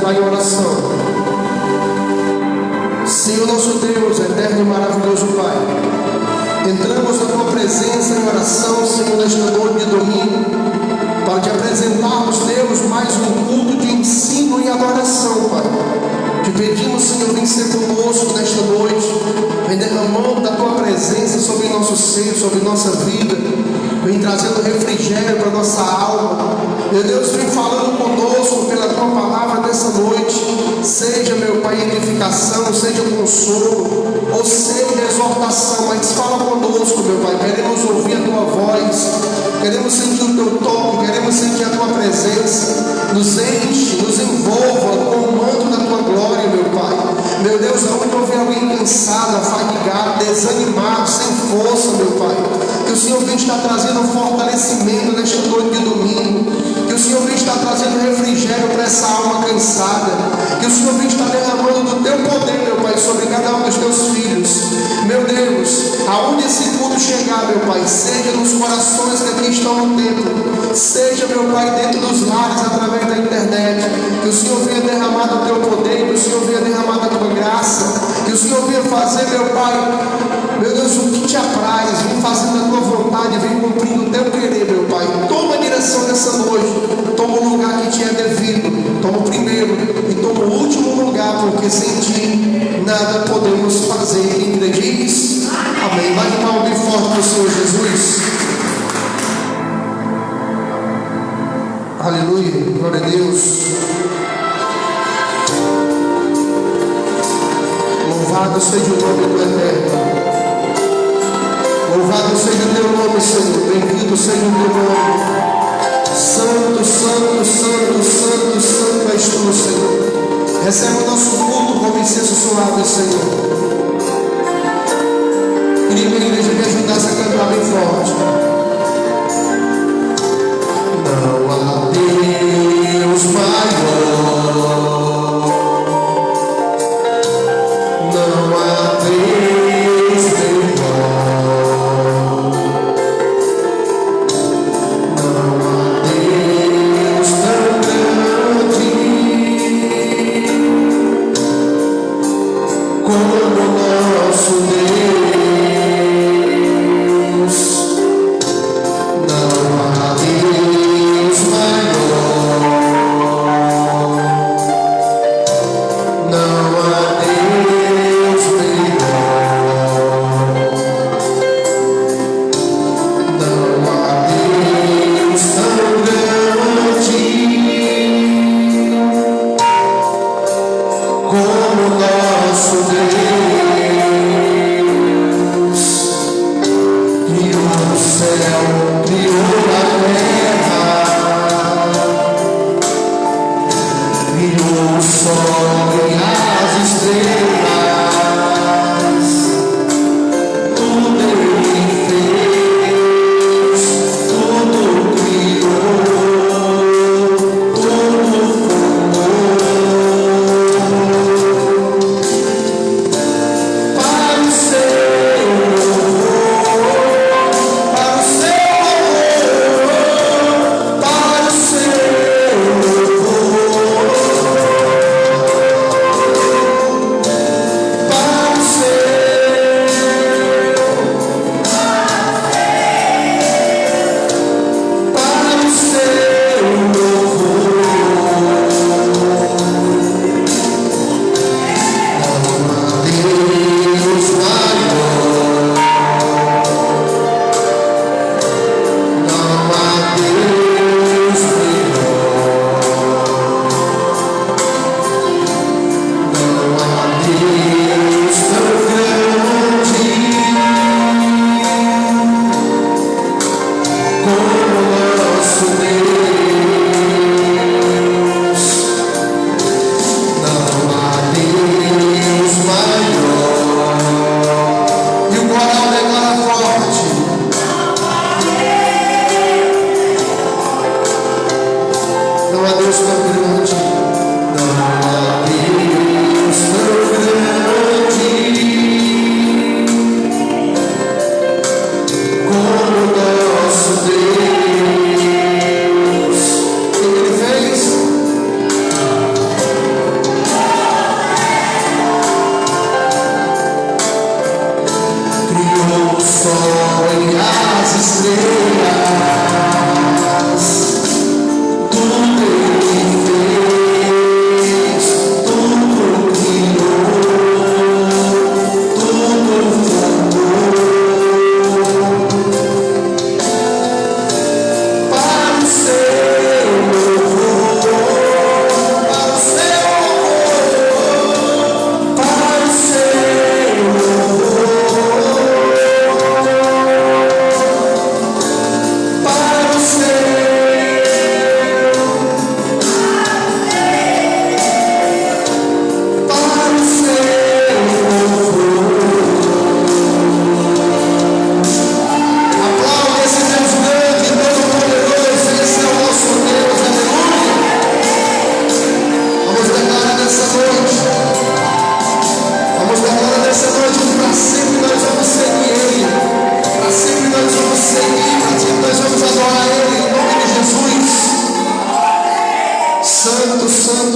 levar em oração. Senhor nosso Deus, eterno e maravilhoso Pai, entramos na Tua presença em oração, Senhor, nesta noite de domingo, para Te apresentarmos, Deus, mais um culto de ensino e adoração, Pai. Te pedimos, Senhor, vem ser conosco nesta noite, vem derramando da Tua presença sobre nosso ser, sobre nossa vida, vem trazendo refrigério para nossa alma. Meu Deus, vem falando conosco pela Tua palavra nessa noite. Seja, meu Pai, edificação, seja consolo, ou seja exortação, mas fala conosco, meu Pai. Queremos ouvir a Tua voz, queremos sentir o Teu toque, queremos sentir a Tua presença. Nos enche, nos envolva com o manto da Tua glória, meu Pai. Meu Deus, aonde houver alguém cansado, afadigado, desanimado, sem força, meu Pai, que o Senhor vem estar trazendo fortalecimento nesta noite de domingo, que o Senhor vem estar trazendo refrigério para essa alma cansada, que o Senhor vem estar derramando do Teu poder, meu Pai, sobre cada um dos Teus filhos. Meu Deus, aonde esse culto chegar, meu Pai, seja nos corações que aqui estão no templo, seja, meu Pai, dentro dos lares, através da internet, que o Senhor venha derramar do Teu poder, que o Senhor venha derramar da Tua graça, que o Senhor venha fazer, meu Pai, meu Deus, o que Te apraz, vem fazendo a Tua vontade, vem cumprindo o Teu querer, meu Pai. Toma a direção dessa noite, toma o lugar que Te é devido, toma o primeiro e toma o último lugar, porque sem Ti nada podemos fazer. Quem crê diz amém. Vai de palma bem forte para o Senhor Jesus. Aleluia, glória a Deus. Louvado seja o nome do Eterno. Louvado seja o Teu nome, Senhor. Bendito seja o Teu nome. Santo, santo, santo, santo, santo és Tu, Senhor. Recebe o nosso culto como incenso suave, Senhor. Queria que a igreja me ajudasse a cantar bem forte. Não há Deus maior. Não há Deus melhor. Não há Deus tão grande como o nosso Deus.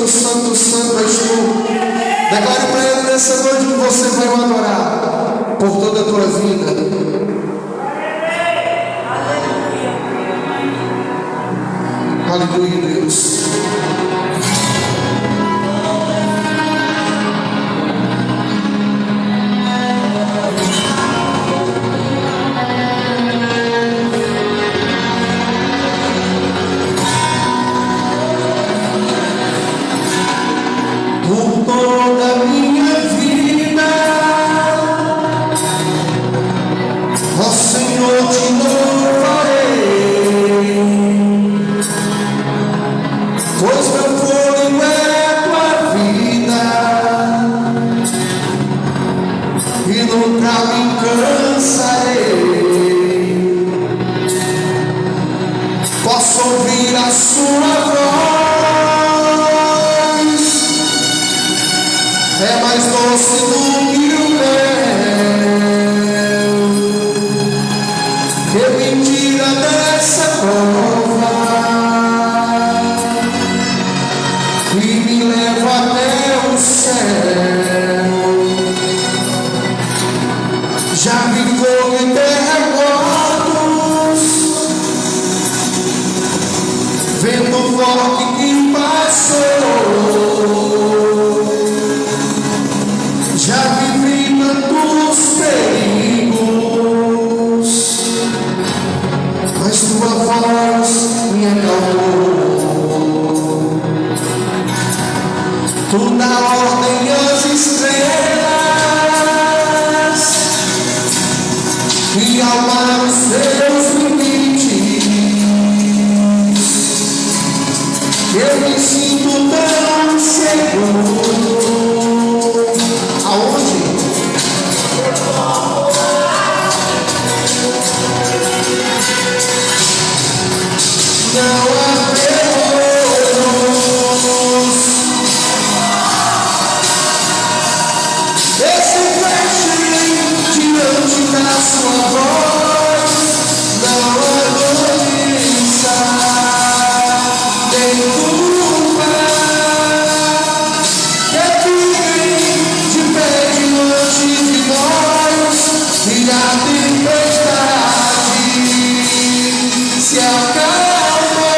santo, santo, santo és tu. Declare para Ele nessa noite que você vai o adorar por toda a tua vida. Aleluia, Deus. Por toda a minha vida, ó Senhor, te louvarei, pois meu fôlego é tua vida e nunca me cansarei. Posso ouvir a sua voz, é mais doce do que o mel, que me tira dessa cova e me leva até o céu. Já vi fogo e terremotos, vento forte que passou. Já vivi tantos perigos, mas tua voz me acalmou. Tu dá ordem às estrelas e ao mar os seus limites. Eu me sinto tão seguro. Aonde? Não há Deus. Esse flecha diante da sua voz. Não há doença, nem culpa que fiquem de pé diante de nós, e a tempestade se acalma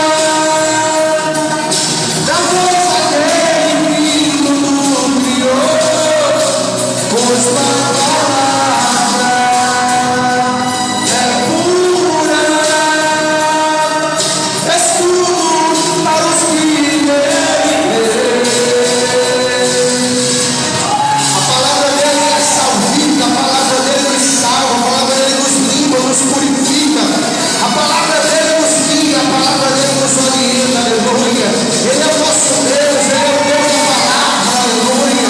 na voz daquele que tudo criou, pois tua palavra é pura, és tudo para os que nele creem. A palavra dele é salvífica, a palavra dele nos salva, a palavra dele nos limpa, nos purifica, a palavra dele nos guia, a palavra dele nos orienta, aleluia. Ele é o nosso Deus, ele é o Deus da palavra, aleluia.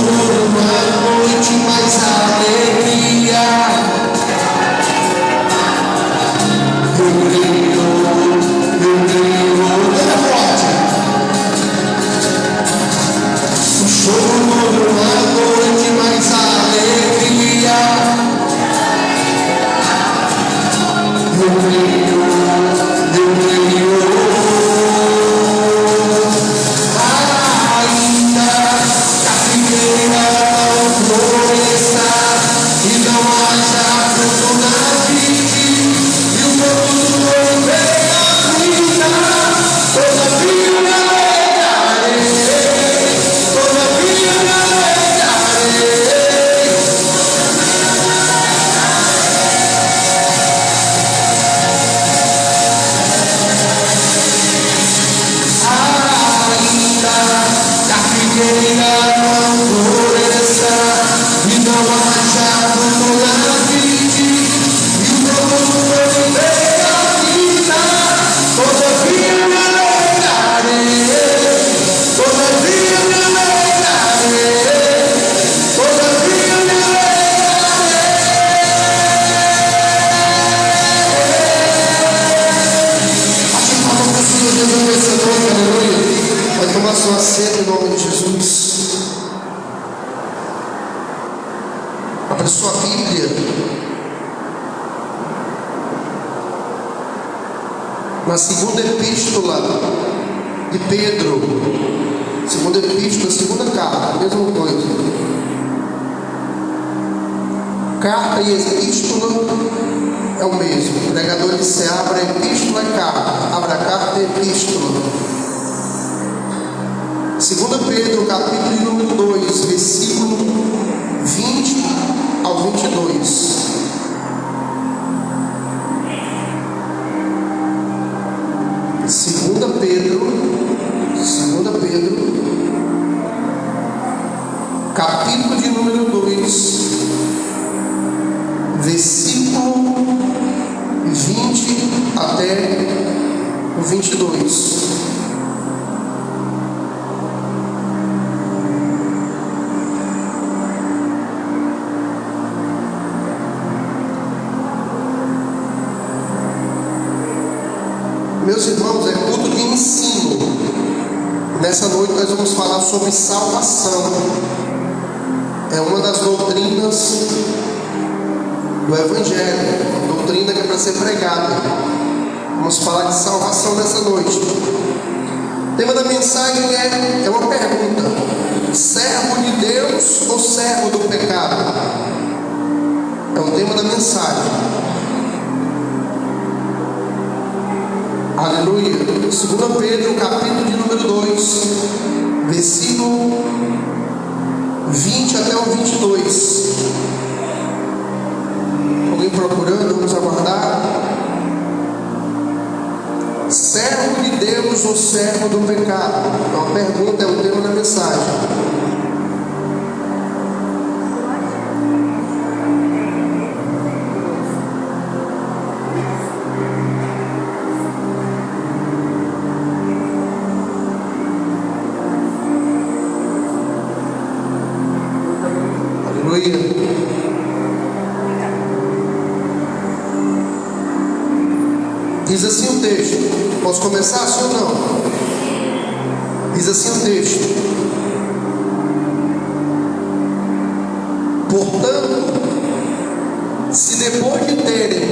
numa noite mais alegria. Eu creio, é forte. O choro numa noite mais alegria. Eu creio. Ainda que a figueira não floresça e não haja fruto na vide, e o mundo não venha a vida, todavia me alegrarei, todavia me alegrarei. Figueira não floresça e não haja fruto na vide, e o mundo não venha a vida, todavia me alegrarei, todavia me alegrarei, todavia me alegrarei. Bate palma para o Senhor Jesus nessa noite, aleluia. Vai tomar sua sede em nome de Jesus. Abra sua Bíblia na segunda epístola de Pedro. Segunda epístola, segunda carta, mesma coisa. Carta e epístola é o mesmo. O pregador disse: abra a epístola e carta. Abra a carta e epístola. 2 Pedro, capítulo número 2, versículo 20 ao 22. Segunda Pedro, capítulo de número 2, versículo 20 até o 22. Meus irmãos, é culto de ensino. Nessa noite nós vamos falar sobre salvação. É uma das doutrinas do Evangelho, doutrina que é para ser pregada. Vamos falar de salvação nessa noite. O tema da mensagem é uma pergunta: servo de Deus ou servo do pecado? É o tema da mensagem. Aleluia. 2 Pedro, capítulo de número 2, versículo 20 até o 22. Alguém procurando? Vamos aguardar. Servo de Deus ou servo do pecado? Então a pergunta é o tema da mensagem. Diz assim o texto. Posso começar assim ou não? Diz assim o texto: portanto, se depois de terem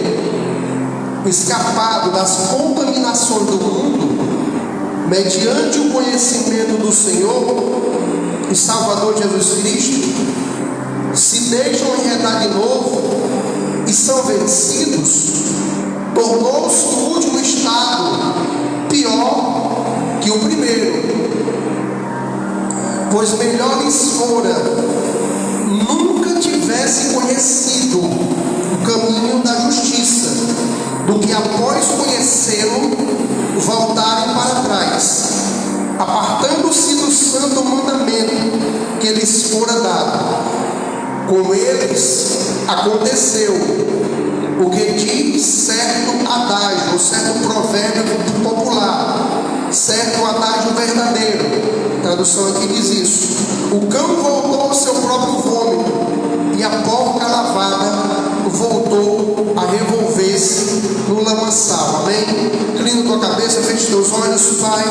escapado das contaminações do mundo, mediante o conhecimento do Senhor e Salvador Jesus Cristo, se deixam enredar de novo e são vencidos, tornou-se o último estado pior que o primeiro. Pois melhor lhes fora nunca tivesse conhecido o caminho da justiça, do que após conhecê-lo voltarem para trás, apartando-se do santo mandamento que lhes fora dado. Com eles aconteceu o que diz certo adágio, certo provérbio popular, certo adágio verdadeiro. A tradução aqui diz isso: o cão voltou aos próprio vômito, e a porca lavada voltou a revolver-se no lamaçal. Amém? Inclina tua cabeça, feche teus olhos, Pai.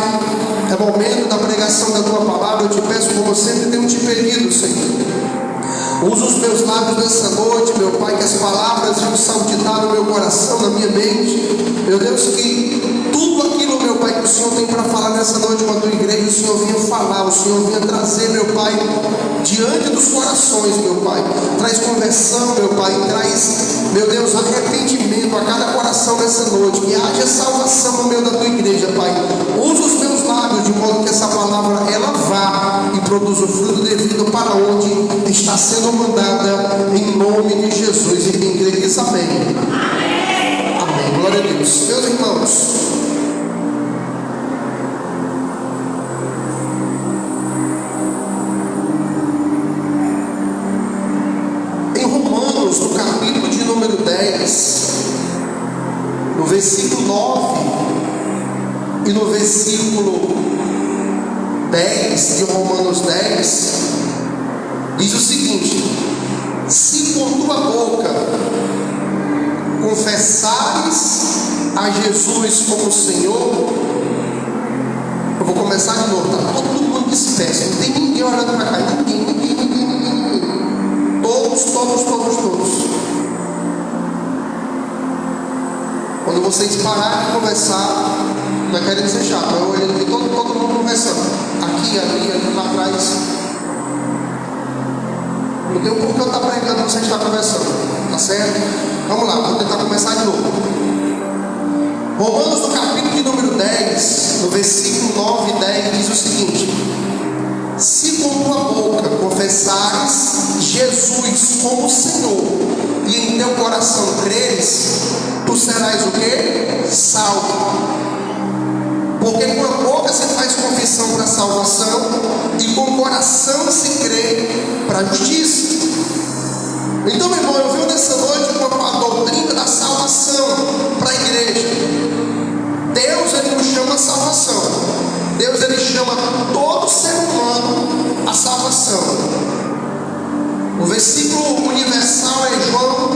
É momento da pregação da tua palavra. Eu te peço, como sempre tenho te pedido, Senhor, usa os meus lábios nessa noite, meu Pai, que as palavras venham saltitar no meu coração, na minha mente. Meu Deus, que tudo aquilo, meu Pai, que o Senhor tem para falar nessa noite com a tua igreja, o Senhor venha falar, o Senhor venha trazer, meu Pai, diante dos corações, meu Pai. Traz conversão, meu Pai, traz, meu Deus, arrependimento a cada coração nessa noite. Que haja salvação no meio da tua igreja, Pai. Usa os meus lábios de modo que essa palavra, ela vá e produza o fruto devido para onde está sendo mandada, em nome de Jesus. E quem crê diz amém. Amém. Glória a Deus. Meus irmãos, em Romanos, no capítulo de número 10, no versículo 9 e no versículo 10 de Romanos 10, diz o seguinte: se com tua boca confessares a Jesus como Senhor. Eu vou começar de novo, tá todo mundo disperso, não tem ninguém olhando para cá, ninguém. Todos. Quando vocês pararem de conversar, não é querendo ser chato, eu olhando aqui, todo mundo conversando, aqui, ali, lá atrás. Não tem um porquê eu estar pregando, você está conversando, tá certo? Vamos lá, vou tentar começar de novo. Romanos, no capítulo de número 10, no versículo 9 e 10, diz o seguinte: se com tua boca confessares Jesus como Senhor, e em teu coração creres, tu serás o quê? Salvo. Porque com a boca se faz confissão para a salvação, e com o coração se crê para a justiça. Então, meu irmão, eu venho nessa noite com a doutrina da salvação para a igreja. Deus, Ele nos chama a salvação. Deus, Ele chama todo ser humano a salvação. O versículo universal é João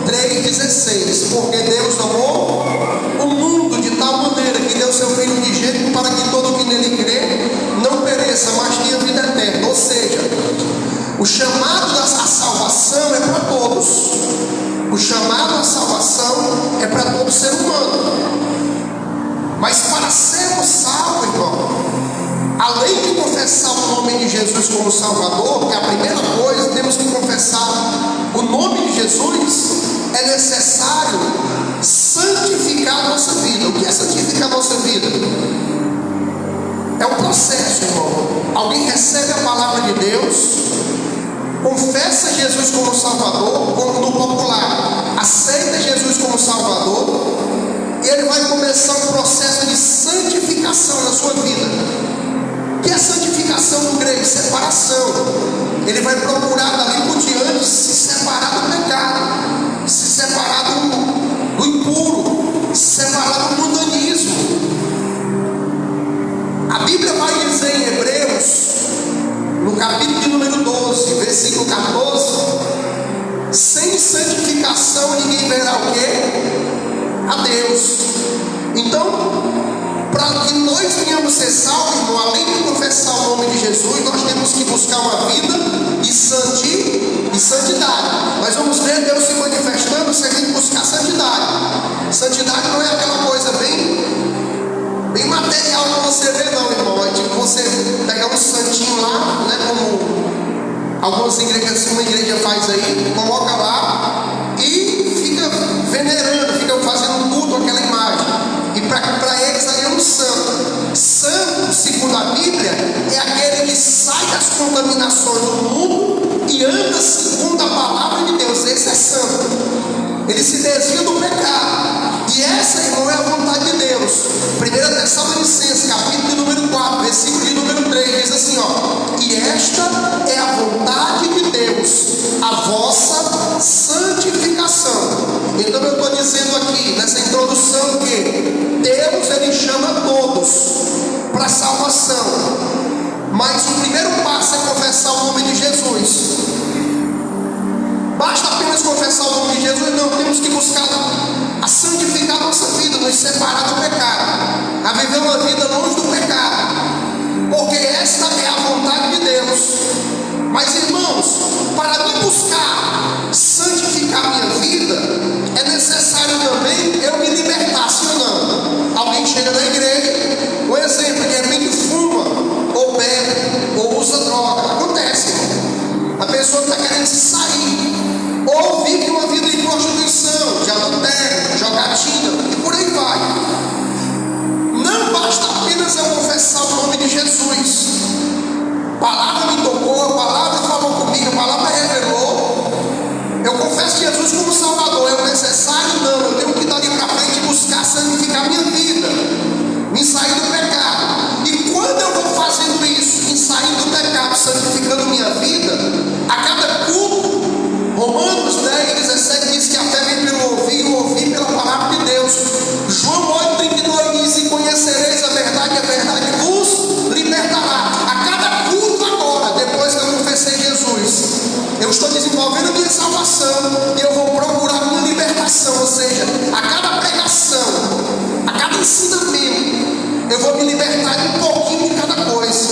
3,16. Porque Deus amou o mundo de tal maneira que deu seu Filho unigênito para que todo que nele crê não pereça, mas tenha vida eterna. Ou seja, o chamado à salvação é para todos. O chamado à salvação é para todo ser humano. Mas para sermos salvos, irmão, além de confessar o nome de Jesus como Salvador, que é a primeira coisa, temos que confessar o nome de Jesus, é necessário santificar a nossa vida. O que é santificar a nossa vida? É um processo, irmão. Alguém recebe a palavra de Deus, confessa Jesus como Salvador, como no popular, aceita Jesus como Salvador, e ele vai começar um processo de santificação na sua vida. O que é santificação no grego? Separação. Ele vai procurar dali por diante se separar do pecado, se separar do impuro, se separar do mundanismo. A Bíblia vai dizer em Hebreus, no capítulo de número 12, versículo 14: sem santificação ninguém verá o quê? A Deus. Então, para que nós venhamos ser salvos, irmão, além de confessar o nome de Jesus, nós temos que buscar uma vida de santidade. Nós vamos ver Deus se manifestando se a gente buscar santidade. Santidade não é aquela coisa bem material que você vê, não, irmão. É tipo você pegar um santinho lá, né, como algumas igrejas, uma igreja faz aí, coloca lá e fica venerando, fica fazendo culto àquela imagem. E para eles ali é um santo. Santo, segundo a Bíblia, é aquele que sai das contaminações do mundo e anda segundo a palavra de Deus. Esse é santo. Ele se desvia do pecado. E essa, irmão, é a vontade de Deus. 1 Tessalonicenses, capítulo de número 4, versículo de número 3, diz assim, ó: e esta é a vontade de Deus, a vossa santificação. Então eu estou dizendo aqui, nessa introdução, que Deus, Ele chama todos para a salvação. Mas o primeiro passo é confessar o nome de Jesus. vezes sair, ou vive uma vida de prostituição, de adultério, jogatina e por aí vai. Não basta apenas eu confessar o nome de Jesus. A palavra me tocou, a palavra falou comigo, a palavra revelou. Eu confesso Jesus como Salvador. É o necessário? Não. Eu tenho que dali para frente buscar santificar minha vida, me sair do pecado. E quando eu vou fazendo isso, me sair do pecado, santificando minha vida, a cada culto, Romanos 10:17 diz que a fé vem pelo ouvir, e o ouvir pela palavra de Deus. João 8:32 diz: e conhecereis a verdade vos libertará. A cada culto agora, depois que eu confessei Jesus, eu estou desenvolvendo a minha salvação e eu vou procurar a minha libertação. Ou seja, a cada pregação, a cada ensinamento, eu vou me libertar de um pouquinho de cada coisa.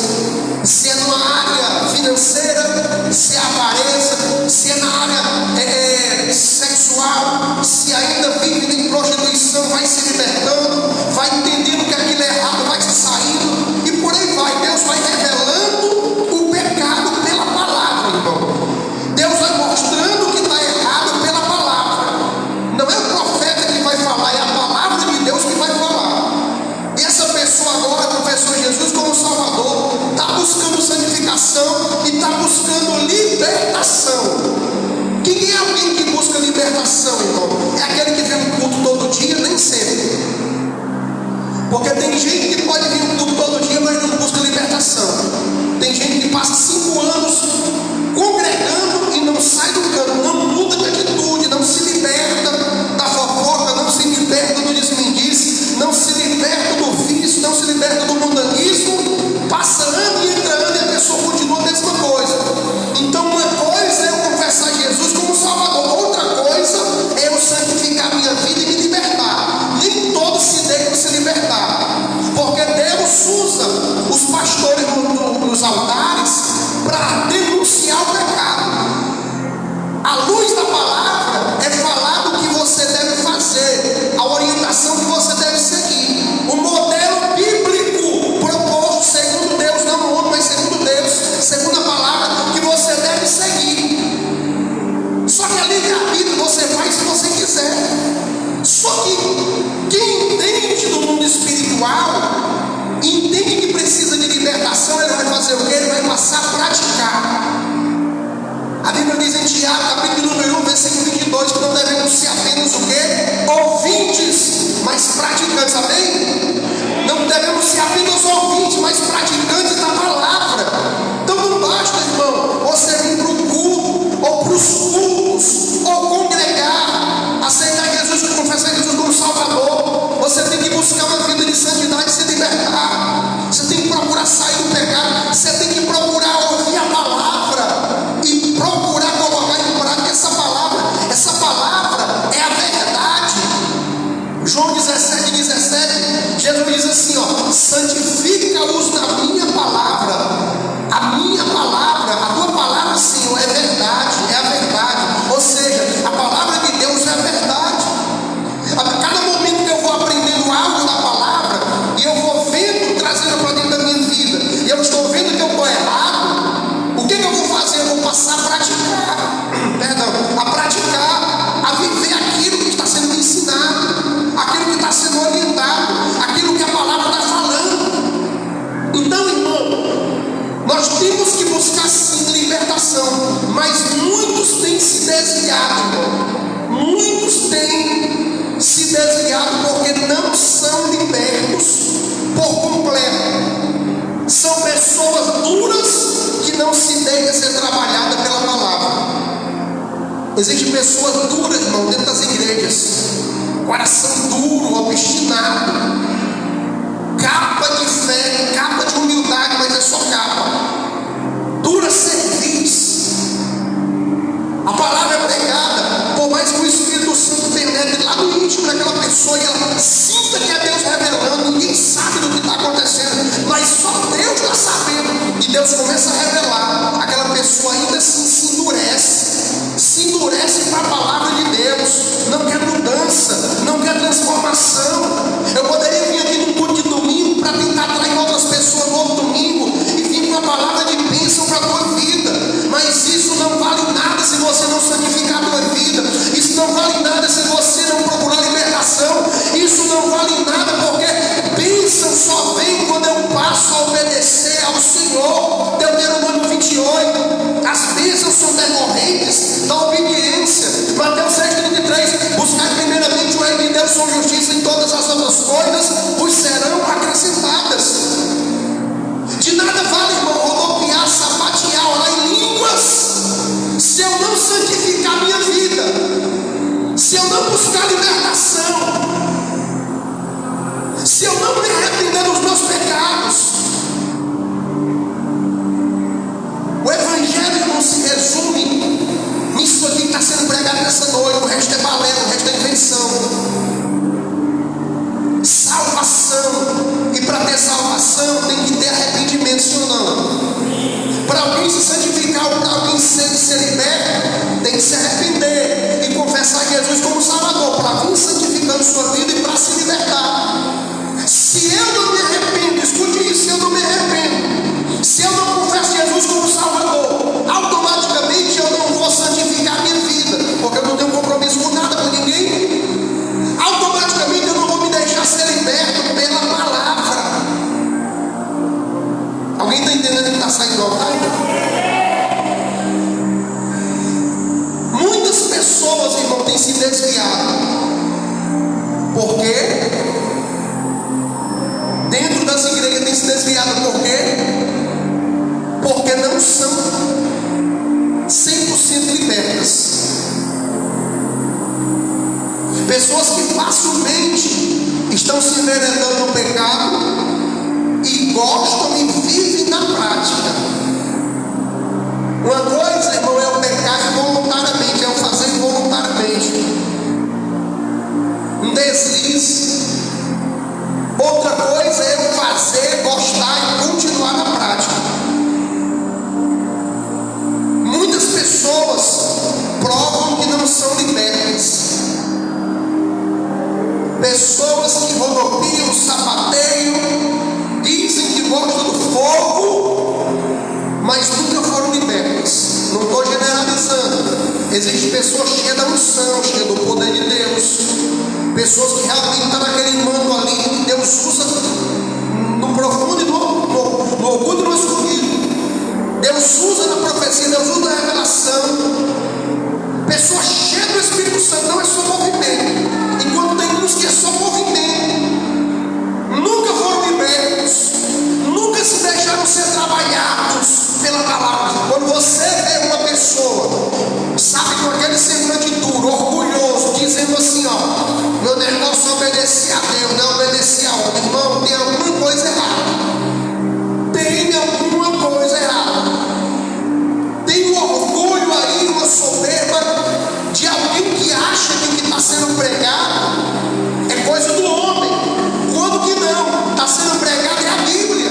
Se é numa área financeira, se é avareza, se é na área sexual, se ainda vive em prostituição, vai se libertando, vai entendendo que aquilo é errado, vai se saindo e por aí vai. Deus vai revelando o pecado pela palavra, irmão. Deus vai mostrando que está errado pela palavra. Não é o profeta que vai falar, é a palavra de Deus que vai falar. E essa pessoa agora confessou Jesus como Salvador, está buscando santificação e está buscando libertação. Quem é alguém que busca libertação, irmão? É aquele que vem um culto todo dia? Nem sempre. Porque tem gente que pode vir um culto todo dia, mas não busca libertação. Tem gente que passa 5 anos congregando e não sai do canto, não muda de atitude, não se liberta da fofoca, não se liberta do desmendice, não se liberta do vício, não se liberta do mundanismo. Passa ano e entra ano e a pessoa continua a mesma coisa. Então uma coisa é eu confessar Jesus como Salvador, outra coisa é eu santificar minha vida e me libertar. Nem todos se deixam se libertar, porque Deus usa os pastores nos altares para denunciar o pecado. A luz da palavra é falar do que você deve fazer, a orientação que você deve seguir, o modelo bíblico proposto segundo Deus, não o homem, mas segundo Deus, segundo a palavra, que você deve seguir. Só que a livre-arbítrio você faz se você quiser. Só que quem entende do mundo espiritual, entende que precisa de libertação, ele vai fazer o quê? Ele vai passar a praticar. A Bíblia diz em Tiago, capítulo número 1, versículo 22, que não devemos ser apenas o quê? Ouvintes, mas praticantes, amém? Não devemos ser apenas ouvintes, mas praticantes da palavra. Então não basta, irmão, você vir para o culto, ou para os cultos, ou congregar, aceitar Jesus, confessar Jesus como Salvador. Você tem que buscar uma vida de santidade e se libertar. Você tem que procurar sair do pecado. Você tem que procurar ouvir a palavra e procurar colocar em prática essa palavra. Essa palavra é a verdade. João 17:17, Jesus diz assim, ó: santifica-os na minha palavra. A minha palavra, a tua palavra, Senhor, é verdade, é a verdade. Ou seja, a palavra de Deus é a verdade. A cada momento que eu vou aprendendo algo da palavra, e eu vou vendo, trazendo para dentro da minha vida, e eu estou vendo que eu estou errado, o que eu vou fazer? Eu vou passar a praticar, a viver aquilo que está sendo ensinado, aquilo que está sendo orientado, aquilo que a palavra está falando. Então, irmão, nós temos que buscar sim libertação, mas muitos têm se desviado, irmão. Muitos têm se desviado porque não são libertos por completo. São pessoas duras que não se deixam ser trabalhadas pela palavra. Existem pessoas duras, irmão, dentro das igrejas, coração duro, obstinado, capa de fé, capa de humildade, mas é só capa, dura cerviz. A palavra é pregada, por mais que o Espírito Santo penetre lá no íntimo daquela pessoa e ela sinta que é Deus revelando, ninguém sabe do que está acontecendo, mas só Deus está sabendo, e Deus começa a revelar. Aquela pessoa ainda assim se endurece para a palavra de Deus, não quer mudança, não quer obedecer ao Senhor. Deuteronômio 28, as bênçãos são decorrentes da obediência. Mateus 6,33, buscar primeiramente o reino de Deus, sua justiça, em todas as outras coisas vos serão acrescentadas. De nada vale, irmão, rodopiar, sapatear, orar em línguas, se eu não santificar minha vida, se eu não buscar libertação, se eu não me arrepender dos meus pecados. O evangelho, irmão, se resume nisso aqui que está sendo pregado nessa noite. O resto é balela, o resto é invenção. Salvação. E para ter salvação tem que ter arrependimento, sim ou não? Para alguém se santificar, para alguém ser liberto, tem que se arrepender e confessar Jesus como Salvador, para vir santificando sua vida e para se libertar. Se eu não me arrependo, escute isso, se eu não me arrependo, se eu não confesso Jesus como Salvador, automaticamente eu não vou santificar minha vida, porque eu não tenho compromisso com nada, com ninguém. Automaticamente eu não vou me deixar ser liberto pela palavra. Alguém está entendendo que está saindo do altar? Muitas pessoas, irmão, têm se desviado. Por quê? Dentro das igrejas têm se desviado. Por quê? Porque não são 100% libertas. Pessoas que facilmente estão se enveredando no pecado e gostam e vivem na prática. Uma coisa, irmão, é o pecar involuntariamente, é o fazer involuntariamente, um deslize. Outra coisa é o fazer, gostar e continuar na prática. Muitas pessoas provam que não são libertas. Pessoas que rodopiam, sapateiam, dizem que gostam do fogo, mas nunca foram libertas. Não estou generalizando. Existem pessoas cheias da unção, cheias do poder de Deus. Pessoas que realmente estão naquele manto ali que Deus usa no profundo e no oculto e no escondido. Deus usa na profecia, Deus usa na revelação. Pessoas cheias do Espírito Santo, não é só movimento. Enquanto tem uns que é só movimento, nunca foram libertos, nunca se deixaram ser trabalhados pela palavra. Quando você vê uma pessoa, sabe, com aquele semblante duro, orgulhoso, dizendo assim, ó, meu negócio é obedecer a Deus, não obedecer a homem. Irmão, tem alguma coisa errada. Tem alguma coisa errada. Tem um orgulho aí, uma soberba de alguém que acha que o que está sendo pregado é coisa do homem. Quando que não? Está sendo pregado é a Bíblia.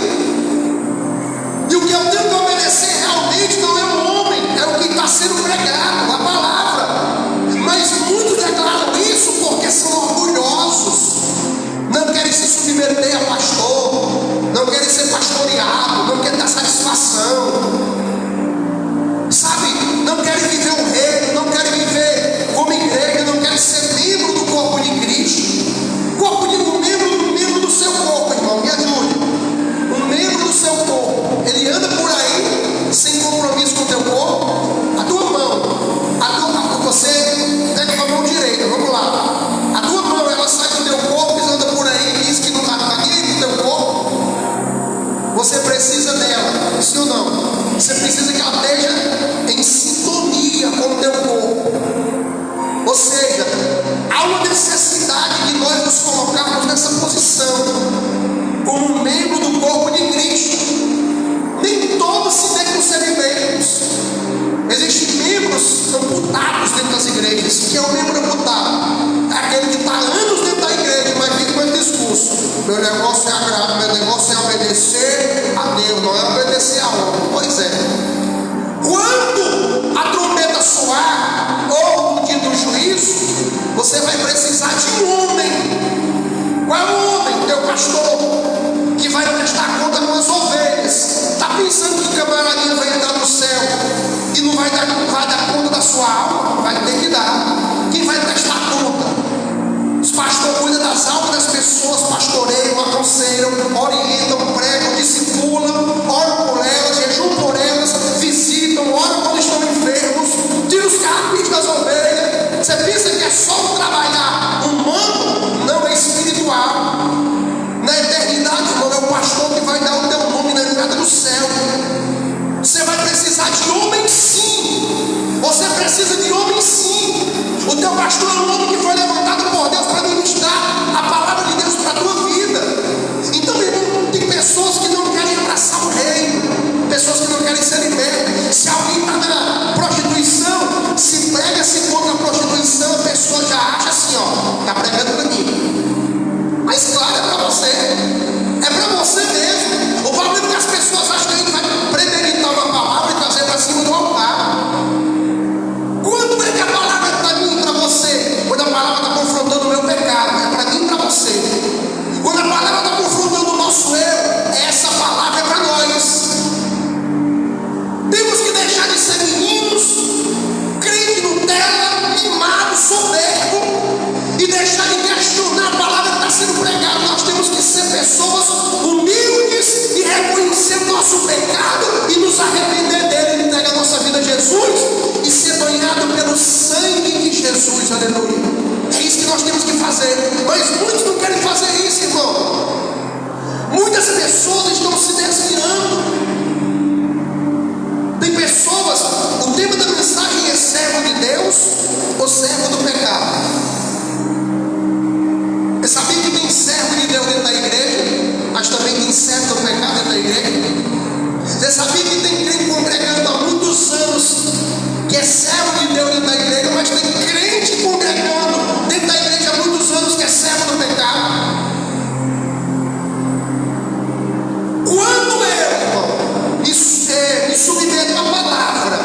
E o que eu tenho que obedecer realmente não é o homem, é o que está sendo pregado, a palavra. Mas muitos declaram isso porque são orgulhosos, não querem se submeter a pastor, não querem ser pastoreado, não querem dar satisfação, sabe, não querem viver o reino, não querem viver como igreja, não querem ser membro do corpo de Cristo. Corpo de membro do seu corpo, irmão, me ajude. Um membro do seu corpo, ele anda por aí sem compromisso com o teu corpo. A tua mão, você pega com a mão direita, vamos lá. A tua mão, ela sai do teu corpo e anda por aí e diz que não está aqui no teu corpo. Você precisa dela, sim ou não? Você precisa que ela esteja em sintonia com o teu corpo. Ou seja, há uma necessidade de nós nos colocarmos nessa posição como membro do corpo de Cristo. Nem todos se deixam ser membros. Existem membros amputados dentro das igrejas. Que é o membro amputado? É aquele que está anos dentro da igreja, mas fica com esse discurso: meu negócio é agrado, meu negócio é obedecer a Deus, não é obedecer a homem. Pois é. Quando a trombeta soar, ou no dia do juízo, você vai precisar de um homem. Qual é o homem? Teu pastor, que vai prestar conta com as ovelhas. Está pensando que o camaradinha vai entrar no céu e não vai dar conta da sua alma? Vai ter que dar. Quem vai prestar conta? Os pastores cuidam das almas das pessoas, pastoreiam, aconselham, orientam, pregam, discipulam. teu pastor é um homem que foi levantado por Deus para ministrar a palavra de Deus para a tua vida. Então, meu irmão, tem pessoas que não querem abraçar o reino, pessoas que não querem ser libertas. Se alguém está na prostituição, se prega-se contra a prostituição, a pessoa já acha assim, ó, está pregando para mim. Mas claro, é para você. É para você mesmo. O problema é que as pessoas acham que a gente vai premeditar uma palavra e trazer para cima do altar. Quando é que a palavra é para mim e para você? Quando a palavra está confrontando o meu pecado, é para mim e para você. Quando a palavra está confrontando o nosso eu, essa palavra é para nós. Temos que deixar de ser meninos, crente Nutella, mimado, soberbo, e deixar de questionar a palavra que está sendo pregada. Nós temos que ser pessoas humildes e reconhecer o nosso pecado e nos arrepender dele, entregar a nossa vida a Jesus e ser banhado pelo sangue de Jesus. Aleluia. É isso que nós temos que fazer. Mas muitos não querem fazer isso, irmão. Muitas pessoas estão se desviando. Tem pessoas, o tema da mensagem é servo de Deus ou servo do pecado. Você sabia que tem servo de Deus dentro da igreja, mas também tem servo do pecado dentro da igreja? Você sabia que tem crente congregando há muitos anos que é servo de Deus dentro da igreja, mas tem crente congregando dentro da igreja há muitos anos que é servo do pecado? Quando eu, irmão, me submeto à palavra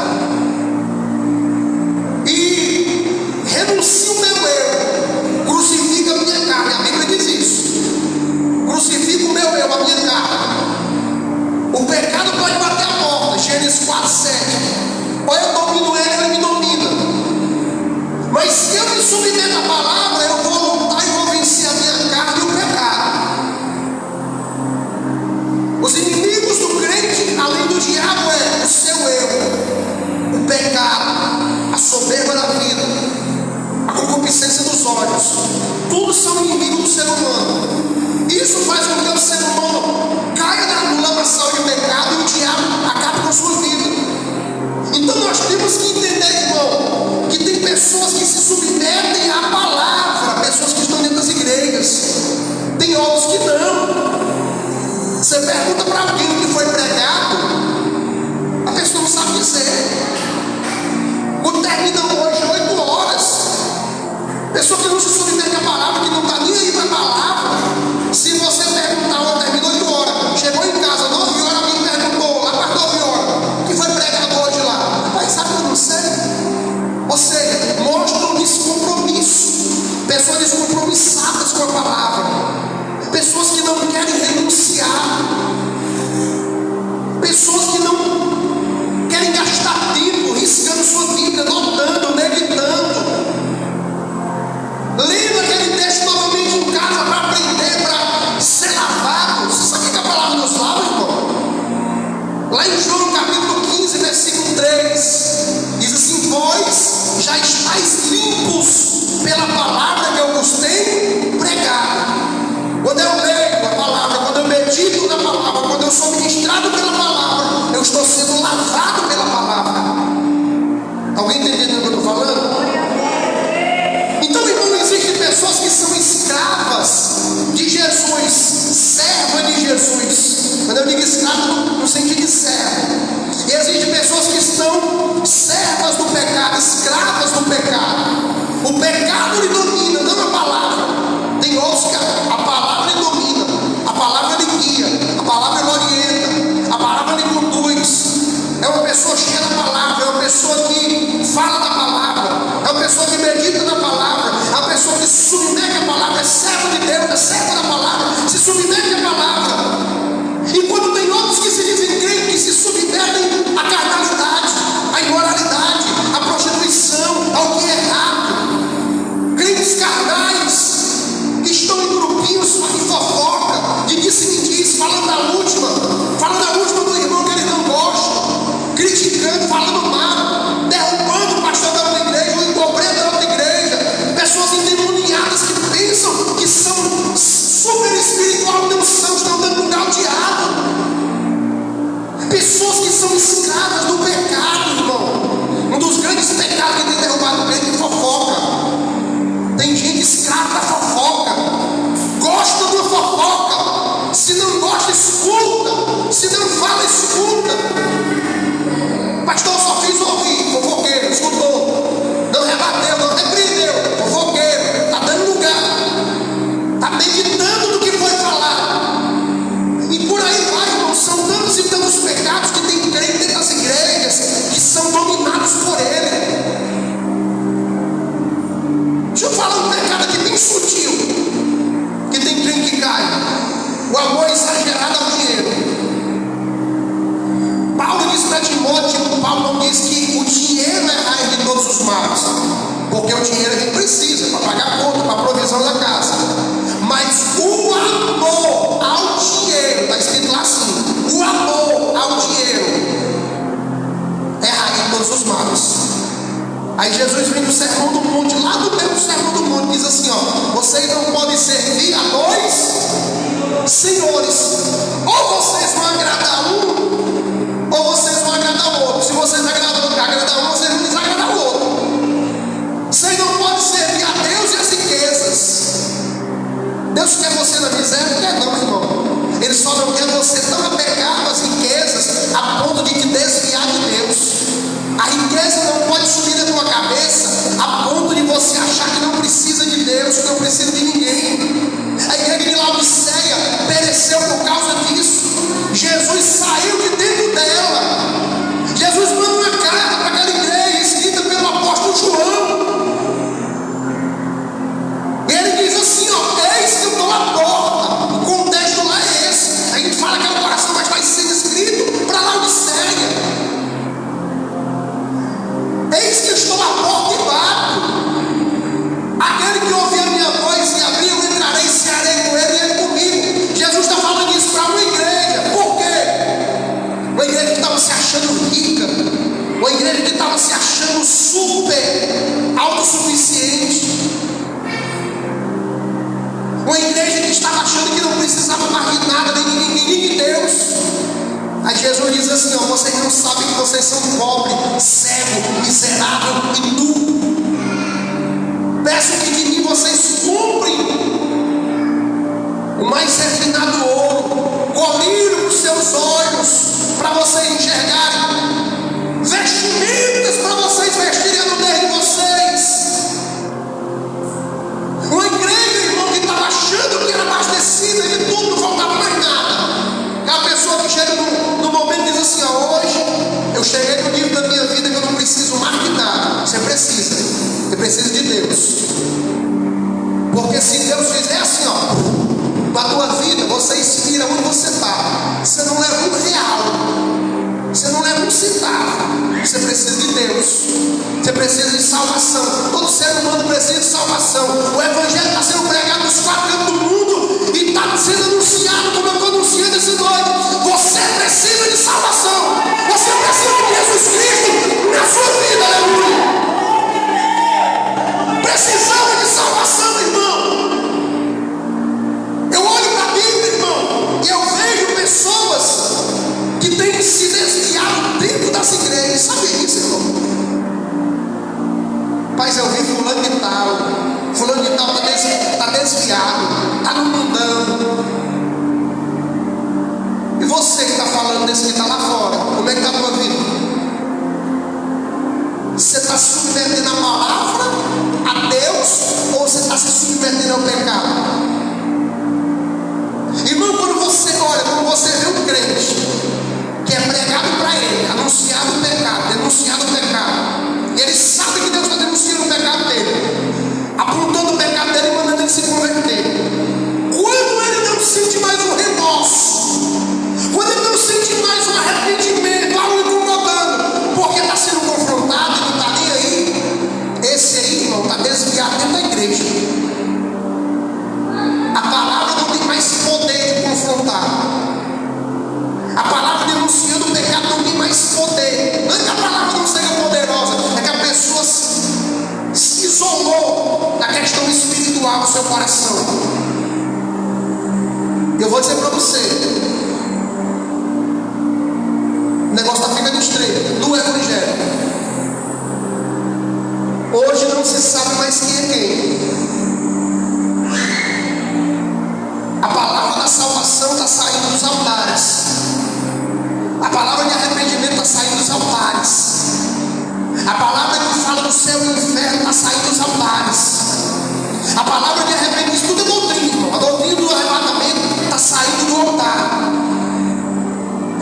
e renuncio o meu eu, crucifico a minha carne, a Bíblia diz isso. Crucifico o meu eu, a minha carne. O pecado pode bater a porta, Gênesis 4:7. Ou eu domino ele ou ele me domina. Mas se eu me submeto à palavra, eu vou lutar e vou vencer a minha carne e o pecado. Os inimigos do crente, além do diabo, é o seu eu, o pecado, a soberba da vida, a concupiscência dos olhos. Tudo são inimigos do ser humano. Isso faz com que o ser humano caia na lamaçal de pecado e o diabo acabe com a sua vida. Então nós temos que entender, irmão, que tem pessoas que se submetem à palavra, pessoas que estão dentro das igrejas. Tem outros que não. Você pergunta para alguém o que foi pregado, a pessoa não sabe dizer. Quando termina hoje, 8 horas, pessoa que não se submete à palavra, que não está nem aí para a palavra. Se você perguntar, terminou 8 horas, chegou em casa 9 horas, alguém perguntou lá para 9 horas, o que foi pregado hoje lá? Mas sabe que eu não sei? Ou seja, mostra um descompromisso. Pessoas descompromissadas com a palavra. Pessoas que não querem renunciar. Pessoas que não querem gastar tempo riscando sua vida, notando, meditando, lendo aquele texto novamente em casa para aprender, para ser lavado. Você sabe o que a palavra nos lava, irmão? Lá em João capítulo 15, versículo 3, diz assim: vós já estáis limpos pela palavra que eu vos tenho pregado. Quando eu leio a palavra, quando eu medito na palavra, quando eu sou ministrado pela palavra, eu estou sendo lavado pela palavra. Alguém está entendendo o que eu estou falando? Então, irmão, existem pessoas que são escravas de Jesus, serva de Jesus. Quando eu digo escravo, no sentido de servo. E existem pessoas que estão servas do pecado, escravas do pecado. O pecado lhe domina, não a palavra. Tem outros que a palavra lhe domina, a palavra lhe guia, a palavra lhe orienta, a palavra lhe conduz. É uma pessoa cheia da palavra, é uma pessoa que fala da palavra, é uma pessoa que medita na palavra, é uma pessoa que se submete à palavra, é servo de Deus, é servo da palavra, se submete à palavra. Enquanto tem outros que se dizem crentes, que se submetem à carnalidade, à imoralidade, à prostituição, ao que é errado. Crentes carnais, que estão em grupinhos de fofoca, de disse-me-disse, falando da última do irmão que ele não gosta, criticando, falando mal, derrubando o pastor da outra igreja, o encobreiro da outra igreja, pessoas endemoniadas que pensam que são super espiritual, não males, porque o dinheiro a gente precisa para pagar a conta, para a provisão da casa. Mas o amor ao dinheiro, está escrito lá assim: o amor ao dinheiro é a raiz de todos os males. Aí Jesus vem no Sermão do Monte, lá no meio do Sermão do Monte, diz assim: ó, vocês não podem servir a dois senhores, ou vocês vão agradar um, ou vocês vão agradar o outro. Se vocês agradar um, vocês vão desagradar o outro. Vocês não podem servir a Deus e as riquezas. Deus quer você na miséria? Quer não, irmão. Ele só não quer você tão apegado às riquezas a ponto de te desviar de Deus. A riqueza não pode subir na tua cabeça a ponto de você achar que não precisa de Deus, que não precisa de ninguém. A igreja de Laodiceia pereceu por causa disso. Jesus saiu de dentro dela. Jesus manda uma carta para aquela igreja escrita pelo apóstolo João. E ele diz assim: ó, eis que eu estou à porta. O contexto lá é esse. A gente fala que é o coração, mas vai sendo escrito para Laodiceia. Eis que estou à porta e bato. Aquele que ouvir a minha voz e abrir, eu entrarei e cearei com ele e ele comigo. Jesus está falando isso para uma igreja. Por quê? Uma igreja que estava se achando rica, uma igreja que estava se achando super autossuficiente, uma igreja que estava achando que não precisava mais de nada, nem de Deus. Aí Jesus diz assim: ó, vocês não sabem que vocês são pobres, cego, miserável e nu. Peço que de mim vocês comprem o mais refinado ouro, colírio para os seus olhos, para vocês enxergarem, vestimentas para vocês vestirem a nudez de vocês. Uma igreja, irmão, que estava achando que era abastecida de tudo, não faltava mais nada. É a pessoa que chega no momento e diz assim: ó, hoje eu cheguei no nível da minha vida que eu não preciso mais de nada. Você precisa de Deus. Porque se Deus fizer assim, ó, com a tua vida, você inspira onde você está. Você não leva um real, você não leva um centavo. Você precisa de Deus. Você precisa de salvação. Todo ser humano precisa de salvação. O evangelho está sendo pregado nos 4 cantos do mundo e está sendo anunciado, como eu estou anunciando esse noite. Você precisa de salvação. Você precisa de Jesus Cristo na sua vida, aleluia. Precisamos de salvação, irmão. Eu olho para a Bíblia, irmão, e eu vejo pessoas que têm se desviado dentro das igrejas. Sabe disso, irmão? Mas eu vi fulano de tal está desviado, está no mundão. E você que está falando desse que está lá fora, como é que está a tua vida? Você está submetendo a palavra a Deus, ou você está se submetendo ao pecado? Irmão, quando você vê um crente que é pregado para ele, anunciado o pecado, denunciado o pecado, e ele sabe que Deus está denunciando o pecado dele, apontando o pecado dele e mandando ele se converter. Quando ele não sente mais um remorso, quando ele não sente mais um arrependimento, algo incomodando, porque está sendo confrontado e não está nem aí, esse aí, irmão, está desviado dentro da igreja. A palavra não tem mais poder de confrontar. A palavra denunciando o pecado não tem mais poder. Não é que a palavra não seja poderosa, é que a pessoa se isolou da questão espiritual do seu coração. Eu vou dizer para você, o negócio está ficando estreito do evangelho. Hoje não se sabe mais quem é quem. A palavra da salvação está saindo dos altares. A palavra de arrependimento está saindo dos altares. A palavra que fala do céu e do inferno está saindo dos altares. A palavra de arrependimento, isso tudo é doutrina, irmão. A doutrina do arrebatamento está saindo do altar.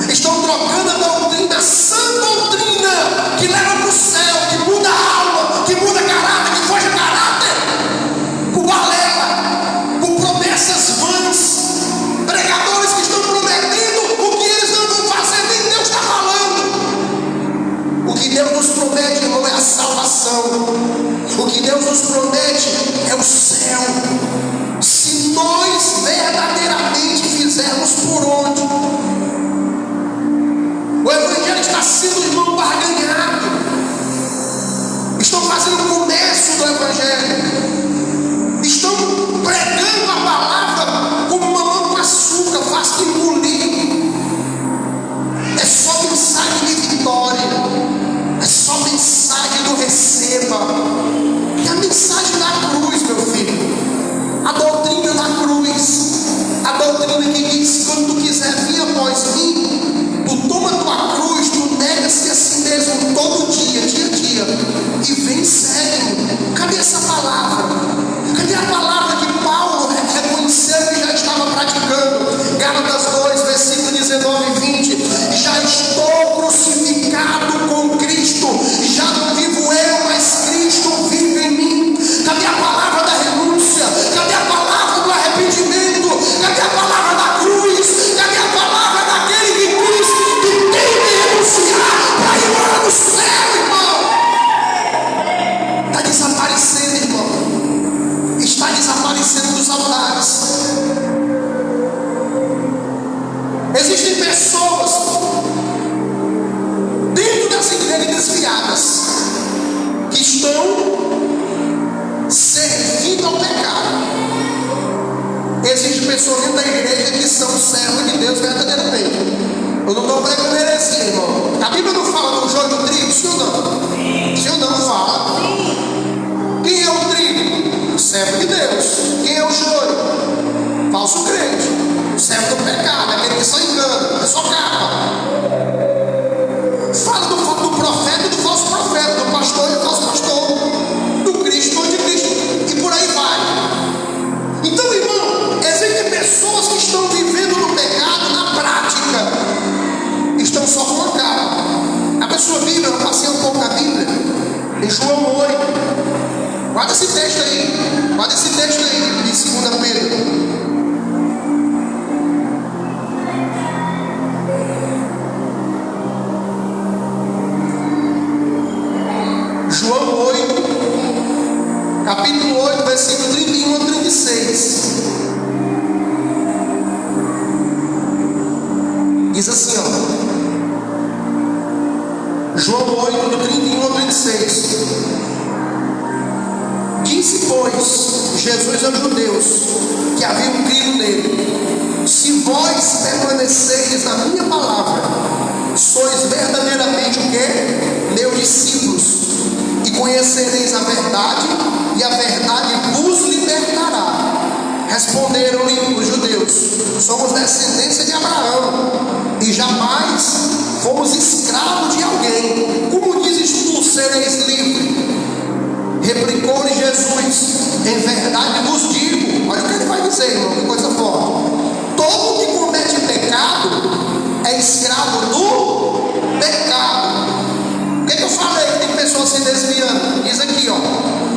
Estão trocando a doutrina, a sã doutrina, que leva para o céu, que muda a alma, que muda caráter, que forja caráter. receba. E a mensagem da cruz, meu filho, a doutrina da cruz, a doutrina que diz: quando tu quiser vir após mim, tu toma tua cruz, tu nega-se a si mesmo todo dia, dia a dia, e vem e segue. Cadê essa palavra? Cadê a palavra que Paulo reconheceu que já estava praticando? Gálatas 2, versículo 19 e 20: já estou crucificado com Cristo, já não vivo eu, mas Cristo vive em mim. Cadê a palavra da renúncia? Cadê a palavra do arrependimento? Cadê a palavra da cruz? Cadê a palavra daquele que diz que tem que renunciar para ir morar no céu, irmão? Está desaparecendo, irmão. Está desaparecendo dos altares. Existem pessoas dentro das igrejas desviadas que estão servindo ao pecado. Existem pessoas dentro da igreja que são servos de Deus verdadeiramente. Eu não estou pregando heresia, irmão. A Bíblia não fala do joio do trigo, sim ou não? Sim ou não fala? Quem é o trigo? Servo de Deus. Quem é o joio? Falso crente. Servo do pecado, aquele que só engana, é só capa. Fala do profeta e do falso profeta, do pastor e do falso pastor, do Cristo ou de Cristo, e por aí vai. Então, irmão, existem pessoas que estão vivendo no pecado na prática, estão só com a cara. A sua Bíblia, eu passei um pouco a Bíblia, em João 8. Guarda esse texto aí, de 2 Pedro. João 8, capítulo 8, versículo 31 a 36. Diz assim, ó. João 8, do 31 ao 36. Disse, pois, Jesus aos judeus que haviam crido nele: se vós permanecerdes na minha palavra, sois verdadeiramente o quê? Meus discípulos, e conhecereis a verdade, e a verdade vos libertará. Responderam-lhe os judeus: somos descendência de Abraão, e jamais fomos escravos de alguém. Como dizes tu, sereis livre? Replicou-lhe Jesus: em verdade vos digo. Olha o que ele vai dizer, irmão, que coisa forte: todo que comete pecado é escravo do pecado. O que eu falei que tem pessoas se desviando? Diz aqui, ó: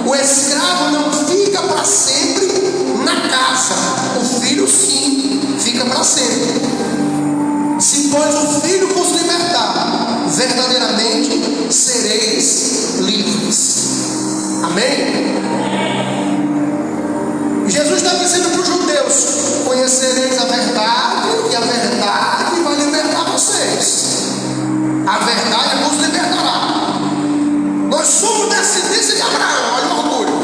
o escravo não fica para sempre na casa, o filho sim fica para sempre. Se pois o filho vos libertar, verdadeiramente sereis livres. Amém? Jesus está dizendo para os judeus: conhecereis a verdade, e a verdade vai libertar vocês. A verdade vos libertará. Nós somos descendência de Abraão. Olha o orgulho.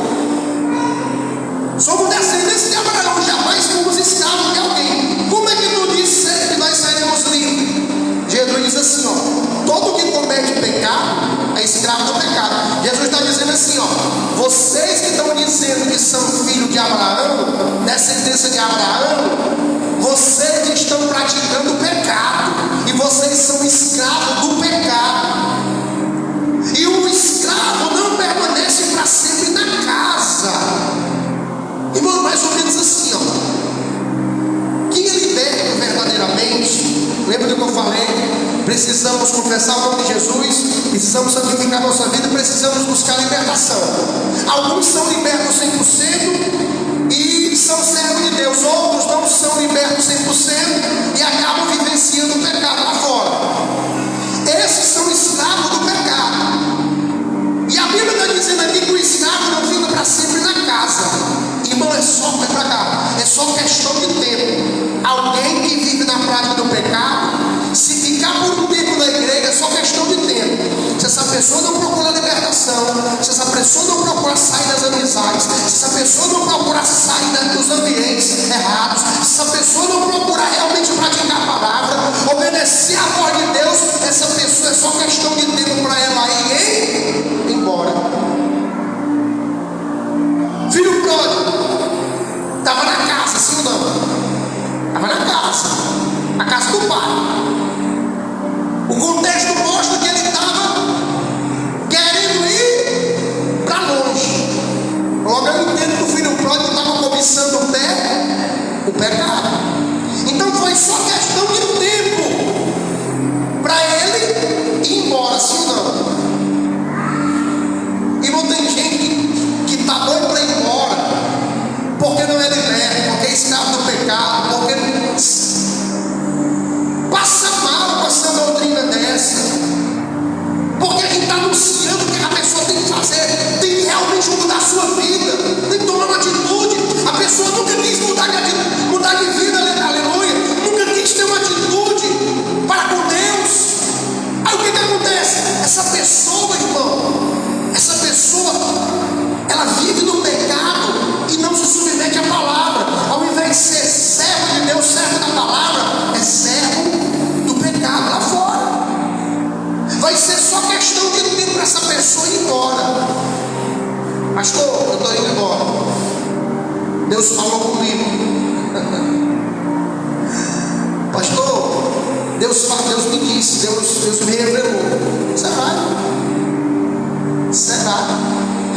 Somos descendência de Abraão, jamais fomos escravos de alguém. Como é que tu diz que nós seremos livres? Jesus diz assim, ó: todo que comete pecado é escravo do pecado. Jesus está dizendo assim, ó: vocês que estão dizendo que são filhos de Abraão, descendência de Abraão, vocês estão praticando o pecado, e vocês são escravos do pecado. E o escravo não permanece para sempre na casa. Irmão, mais ou menos assim, ó: quem é liberto verdadeiramente, lembra do que eu falei? Precisamos confessar o nome de Jesus, precisamos santificar nossa vida, precisamos buscar libertação. Alguns são libertos 100% e são servos de Deus, outros não são libertos 100% e acabam vivenciando o pecado lá fora. Esses são escravos do pecado. E a Bíblia está dizendo aqui que o escravo não fica para sempre na casa. Irmão, é só questão de tempo. Alguém que vive na prática do pecado, se ficar por um tempo na igreja, é só questão de tempo. Se essa pessoa não procura libertação, se essa pessoa não procura sair das amizades, se essa pessoa não procura sair dos ambientes errados, se essa pessoa não procura realmente praticar a palavra, obedecer a voz de Deus, essa pessoa é só questão de tempo para ela ir embora. Pastor, eu estou indo embora. Deus falou comigo. Pastor, Deus me disse, Deus me revelou.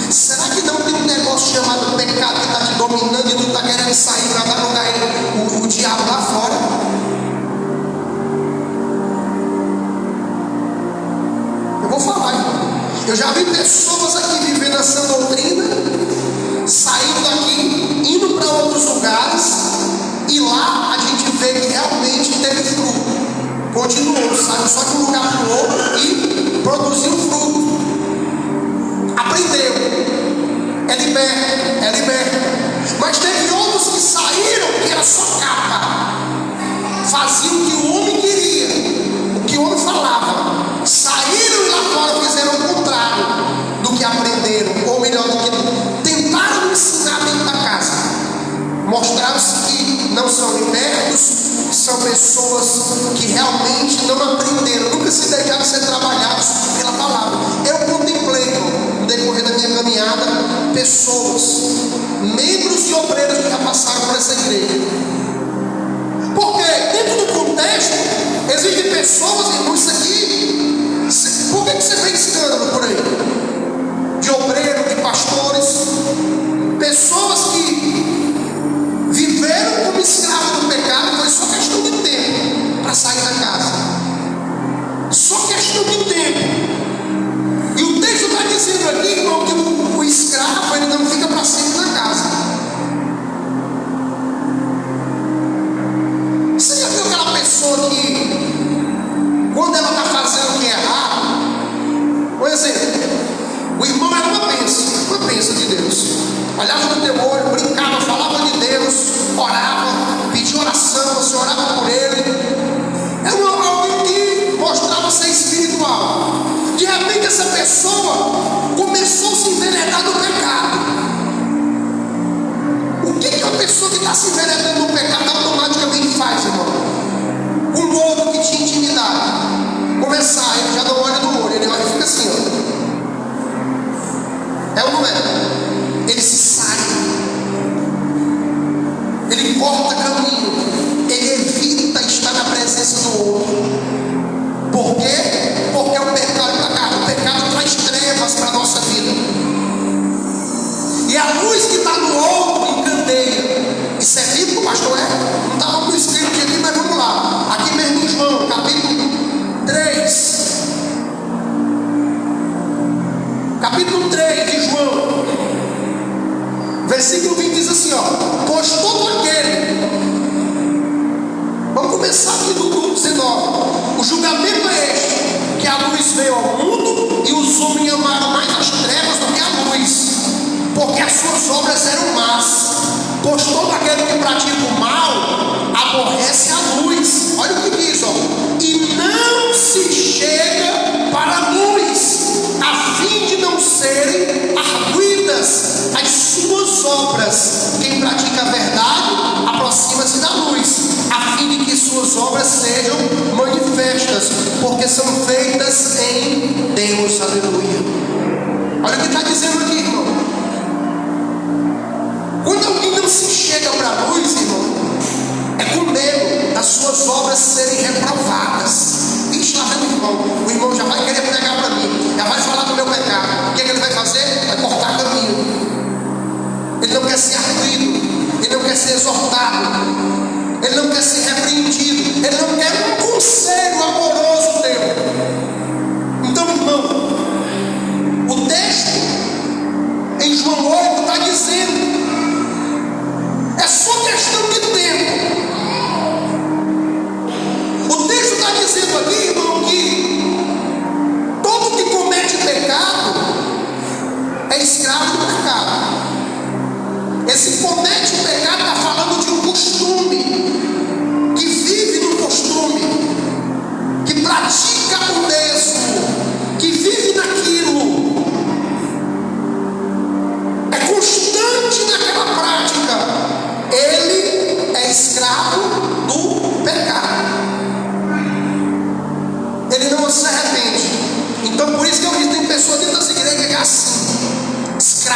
Será que não tem um negócio chamado pecado que está te dominando e tu está querendo sair para dar lugar o diabo lá fora? Eu vou falar, irmão. Eu já vi pessoas aqui vivendo essa doutrina, saindo daqui, indo para outros lugares, e lá a gente vê que realmente teve fruto. Continuou, saiu só de um lugar para o outro e produziu fruto. Aprendeu, é liberto. Mas teve outros que saíram, que era só capa, faziam o que o homem queria, o que o homem falava. Saíram e lá fora fizeram o contrário do que aprenderam, ou melhor, do que tentaram ensinar dentro da casa. Mostraram-se que não são libertos, são pessoas que realmente não aprenderam, nunca se deixaram ser trabalhados pela palavra. Eu contemplei, no decorrer da minha caminhada, pessoas, membros e obreiros que já passaram por essa igreja. Porque dentro do contexto existem pessoas, irmão, isso aqui. Por que você vê escândalo por aí? De obreiros, de pastores, pessoas que viveram como escravos do pecado. Foi só questão de tempo para sair da casa. Só questão de tempo. E o texto está dizendo aqui, irmão, que o escravo ele não fica para sempre na casa. Você já viu aquela pessoa que, quando ela está fazendo o que é errado, por exemplo, o irmão era uma bênção de Deus. Olhava no teu olho, brincava, falava de Deus, orava, pedia oração, você orava por ele. Era alguém que mostrava ser espiritual. De repente essa pessoa começou a se enveredar do pecado. O que uma pessoa que está se enveredando do pecado automaticamente faz, irmão? Um outro que tinha intimidade começar, ele já não olha no olho, ele olha e fica assim, ó. É ou não é? Ele se sai, ele corta caminho, ele evita estar na presença do outro. Por quê? Porque o pecado traz trevas para a nossa vida, e a luz que está no outro encandeia. Isso é bíblico, pastor? Não estava no escrito aqui, mas vamos lá. Aqui mesmo em João, capítulo 3 de João, versículo 20 diz assim, ó: pois todo aquele, vamos começar aqui do 19, o julgamento é este, que a luz veio ao mundo e os homens amaram mais as trevas do que a luz, porque as suas obras eram más. Pois todo aquele que pratica o mal aborrece a luz. Olha o que diz, ó: e não se chega para a luz, a fim de não serem arguidas as suas obras. Quem pratica a verdade aproxima-se da luz, a fim de que suas obras sejam manifestas, porque são feitas em Deus. Aleluia. Olha o que está dizendo aqui, irmão. Quando alguém não se chega para a luz, irmão, é com medo das suas obras serem reprovadas. Ixi, lá vem o irmão já vai querer pregar para mim, já vai falar do meu pecado. O que ele vai fazer? Vai cortar caminho. Ele não quer ser arguido, ele não quer ser exortado, ele não quer ser repreendido, ele não quer um conselho amoroso teu. Então, irmão, o texto em João 8 está dizendo, é só questão de tempo. O texto está dizendo aqui, irmão, que todo que comete pecado é escravo do pecado. Esse comete pecado está falando de um costume, que vive no costume, que pratica o mesmo, que vive naquilo, é constante naquela prática. Ele é escravo do pecado. Ele não se arrepende. Então por isso que eu vi, tem pessoas dentro das igrejas que é assim, escravo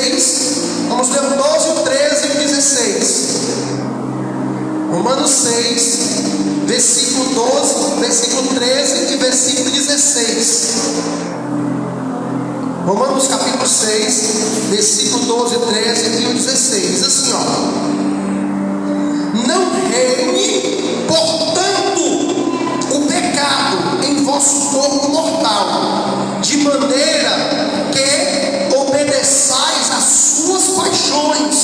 6, vamos ler o 12, o 13 e o 16. Romanos 6, versículo 12, versículo 13 e versículo 16. Romanos capítulo 6, versículo 12, 13 e 16. Diz assim, ó: não reine, portanto, o pecado em vosso corpo mortal, de maneira que obedeçais às suas paixões,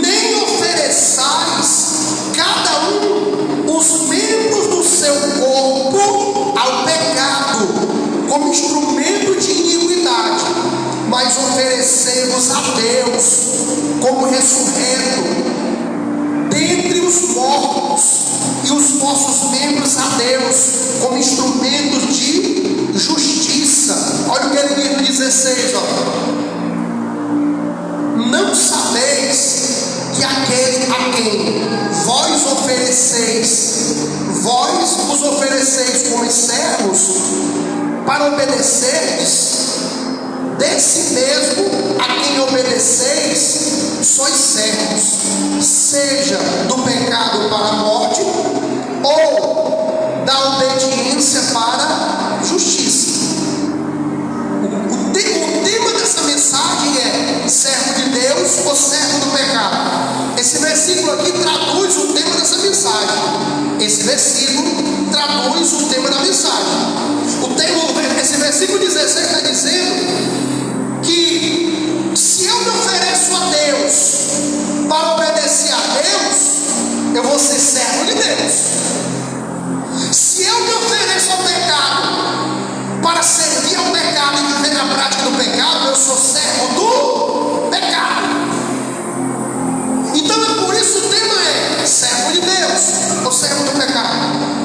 nem ofereçais cada um os membros do seu corpo ao pecado, como instrumento de iniquidade, mas oferecei-vos a Deus como ressurreto dentre os mortos, e os vossos membros a Deus como instrumentos de justiça. Olha o que ele diz no 16, ó: não sabeis que aquele a quem vós vos ofereceis como servos para obedecerdes, desse mesmo a quem obedeceis sois servos, seja do pecado para a morte, ou da obediência para a justiça. O tema dessa mensagem é servo de Deus ou servo do pecado. Esse versículo aqui traduz o tema dessa mensagem. Esse versículo traduz o tema da mensagem. Esse versículo 16 está dizendo que se eu me ofereço a Deus para obedecer a Deus, eu vou ser servo de Deus. Se eu me ofereço ao pecado para servir ao pecado e viver na prática do pecado, eu sou servo do pecado. Então é por isso o tema é servo de Deus ou servo do pecado.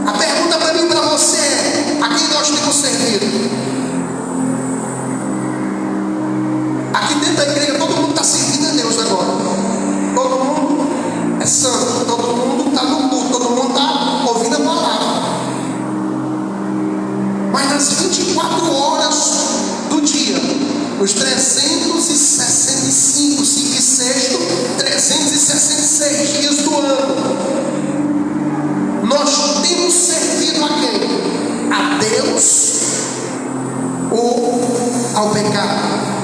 A pergunta para mim e para você é: a quem nós temos servido? Aqui dentro da igreja todo mundo está servindo a Deus agora. Todo mundo é santo, todo mundo está no culto, todo mundo está ouvindo a palavra. Mas nas 24 horas do dia, os 365, 5 e sexto, 366 dias do ano, nós temos servido a quem? A Deus ou ao pecado?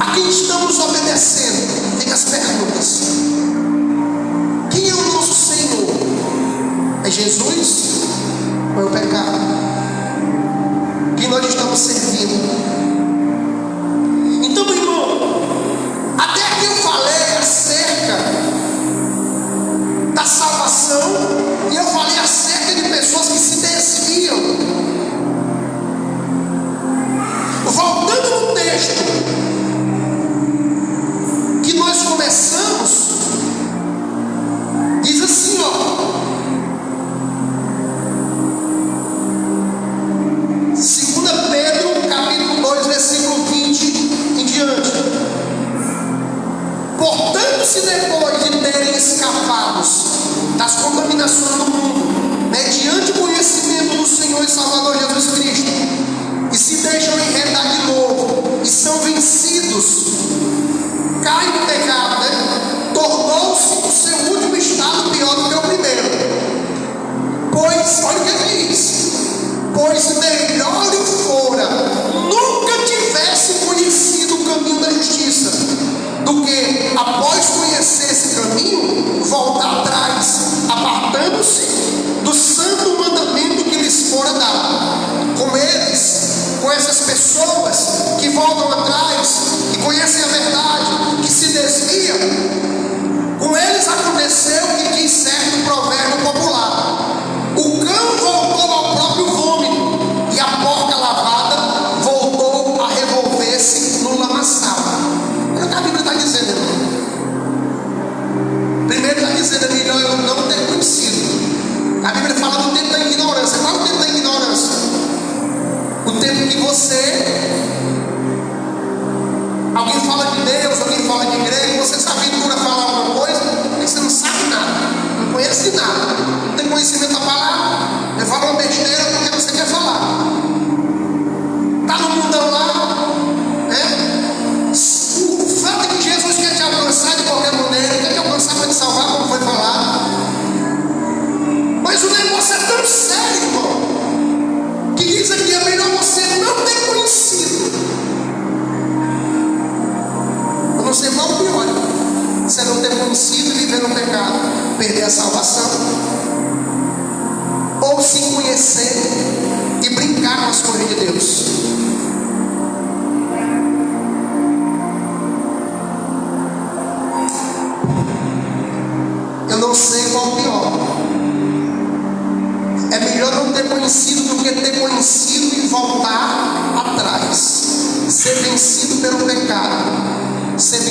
A quem estamos obedecendo? Tem as perguntas. Quem é o nosso Senhor? É Jesus ou é o pecado? Quem nós estamos servindo? Então, meu irmão, até aqui eu falei acerca da salvação, e eu falei acerca de pessoas que se desviam. Voltando no texto que nós começamos, diz assim, ó: 2 Pedro capítulo 2, versículo 20 em diante: portanto, se depois de terem escapados das contaminações do mundo, mediante o conhecimento do Senhor e Salvador Jesus Cristo, e se deixam enredar de novo, e são vencidos, caem no pecado, né? Tornou-se o seu último estado pior do que o primeiro. Pois, olha o que ele diz: pois melhor lhe fora nunca tivesse conhecido o caminho da justiça, do que, após conhecer esse caminho, voltar atrás, apartando-se do santo mandamento que lhes fora dado. Com essas pessoas que voltam atrás, que conhecem a verdade, que se desviam, com eles aconteceu o que diz certo provérbio popular: o cão voltou ao próprio vômito, e a porca lavada voltou a revolver-se no lamaçal. Olha o que a Bíblia está dizendo, irmão. Primeiro está dizendo: é melhor eu não ter conhecido. A Bíblia fala do tempo da ignorância. Qual é o tempo da ignorância? O tempo que alguém fala de Deus, alguém fala de igreja, e você se aventura a falar alguma coisa, e você não sabe nada, não conhece nada, não tem conhecimento da palavra, você fala uma besteira porque você quer falar. Está no mundão lá,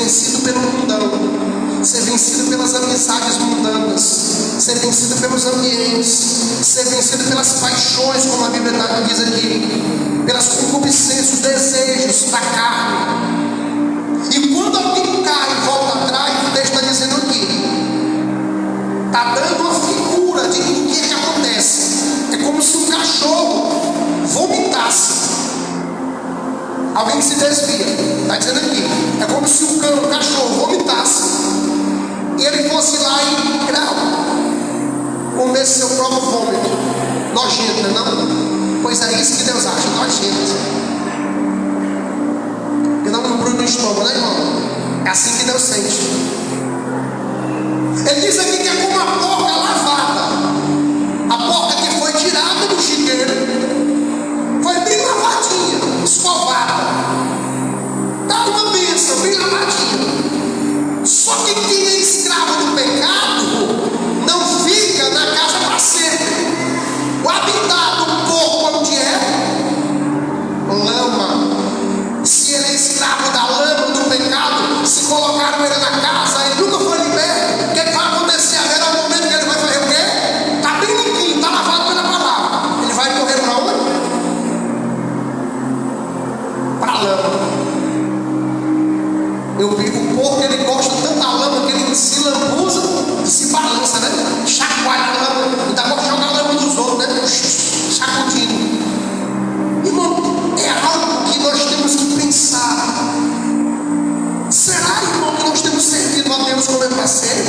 vencido pelo mundão, ser vencido pelas amizades mundanas, ser vencido pelos ambientes, ser vencido pelas paixões, como a Bíblia diz aqui, pelas concupiscências, desejos da carne. E quando alguém cai e volta atrás, o texto está dizendo aqui, está dando uma figura de o que acontece. É como se um cachorro vomitasse. Alguém se desvia, está dizendo aqui, é como se um cachorro vomitasse e ele fosse lá e comesse seu próprio vômito. Nojento, não? Pois é isso que Deus acha, nojento. Que não embrulha no estômago, né, irmão? É assim que Deus sente. Ele diz aqui que é como a porca lavada, a porca que foi tirada do chiqueiro, foi bem lavadinha, escovada, dá uma bênção, bem lavadinha. Só que quem é escravo do pecado não fica na casa para sempre. O habitat do porco onde é? Lama. Se ele é escravo da lama do pecado, se colocaram ele na casa, ele nunca foi liberto. O que vai acontecer agora? É o momento que ele vai fazer o quê? Está bem limpinho, está lavado pela palavra. Ele vai correr para onde? Para a lama. O porco, ele gosta tanto da lama que ele se lambuza e se balança, né? Chacoalha a lama. Ainda gosta de jogar a lama dos outros, né? Sacudindo. Irmão, é algo que nós temos que pensar. Será, irmão, que nós temos servido a Deus como é para ser?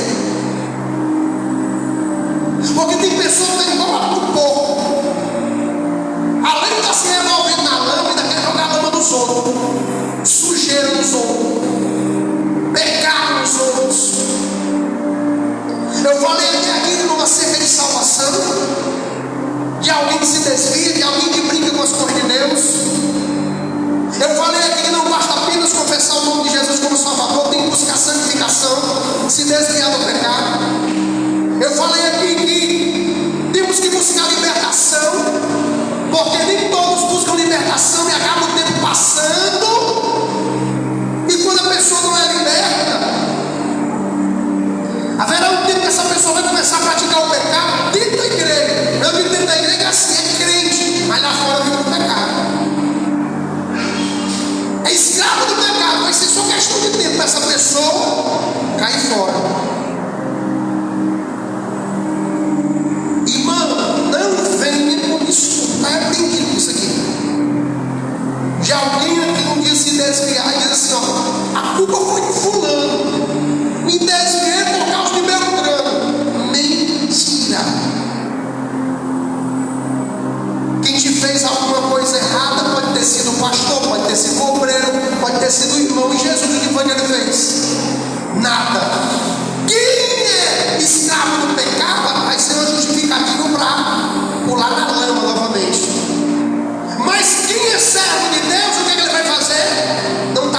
Porque tem pessoas que estão igual do porco. Além de estar se revolvendo na lama, ainda quer jogar a lama dos outros, sujeira dos outros, pecado nos outros. Eu falei até aqui numa cerca de salvação, de alguém que se desvia, de alguém que brinca com as coisas de Deus. Eu falei aqui que não basta apenas confessar o nome de Jesus como Salvador, tem que buscar santificação, se desviar do pecado. Eu falei aqui que temos que buscar libertação, porque nem todos buscam libertação e acaba o tempo passando. E quando a pessoa não é liberta, haverá um tempo que essa pessoa vai começar a praticar o pecado dentro da igreja. Eu digo dentro da igreja assim, é crente, mas lá fora vive o pecado. É escravo do pecado, vai ser só questão de tempo para essa pessoa cair fora. Irmão, não venha com desculpa. Está aprendido isso aqui. De alguém aqui um dia se desviar e diz assim, ó, a culpa foi de fulano, me desviei por causa de Beltrano. Mentira. Quem te fez alguma coisa errada pode ter sido o pastor, pode ter sido o obreiro, pode ter sido o irmão. E Jesus, o que foi que ele fez? Nada. Quem é escravo do pecado vai ser uma justificativa para pular na lama novamente. Mas quem é servo de Deus, o que ele vai fazer? Não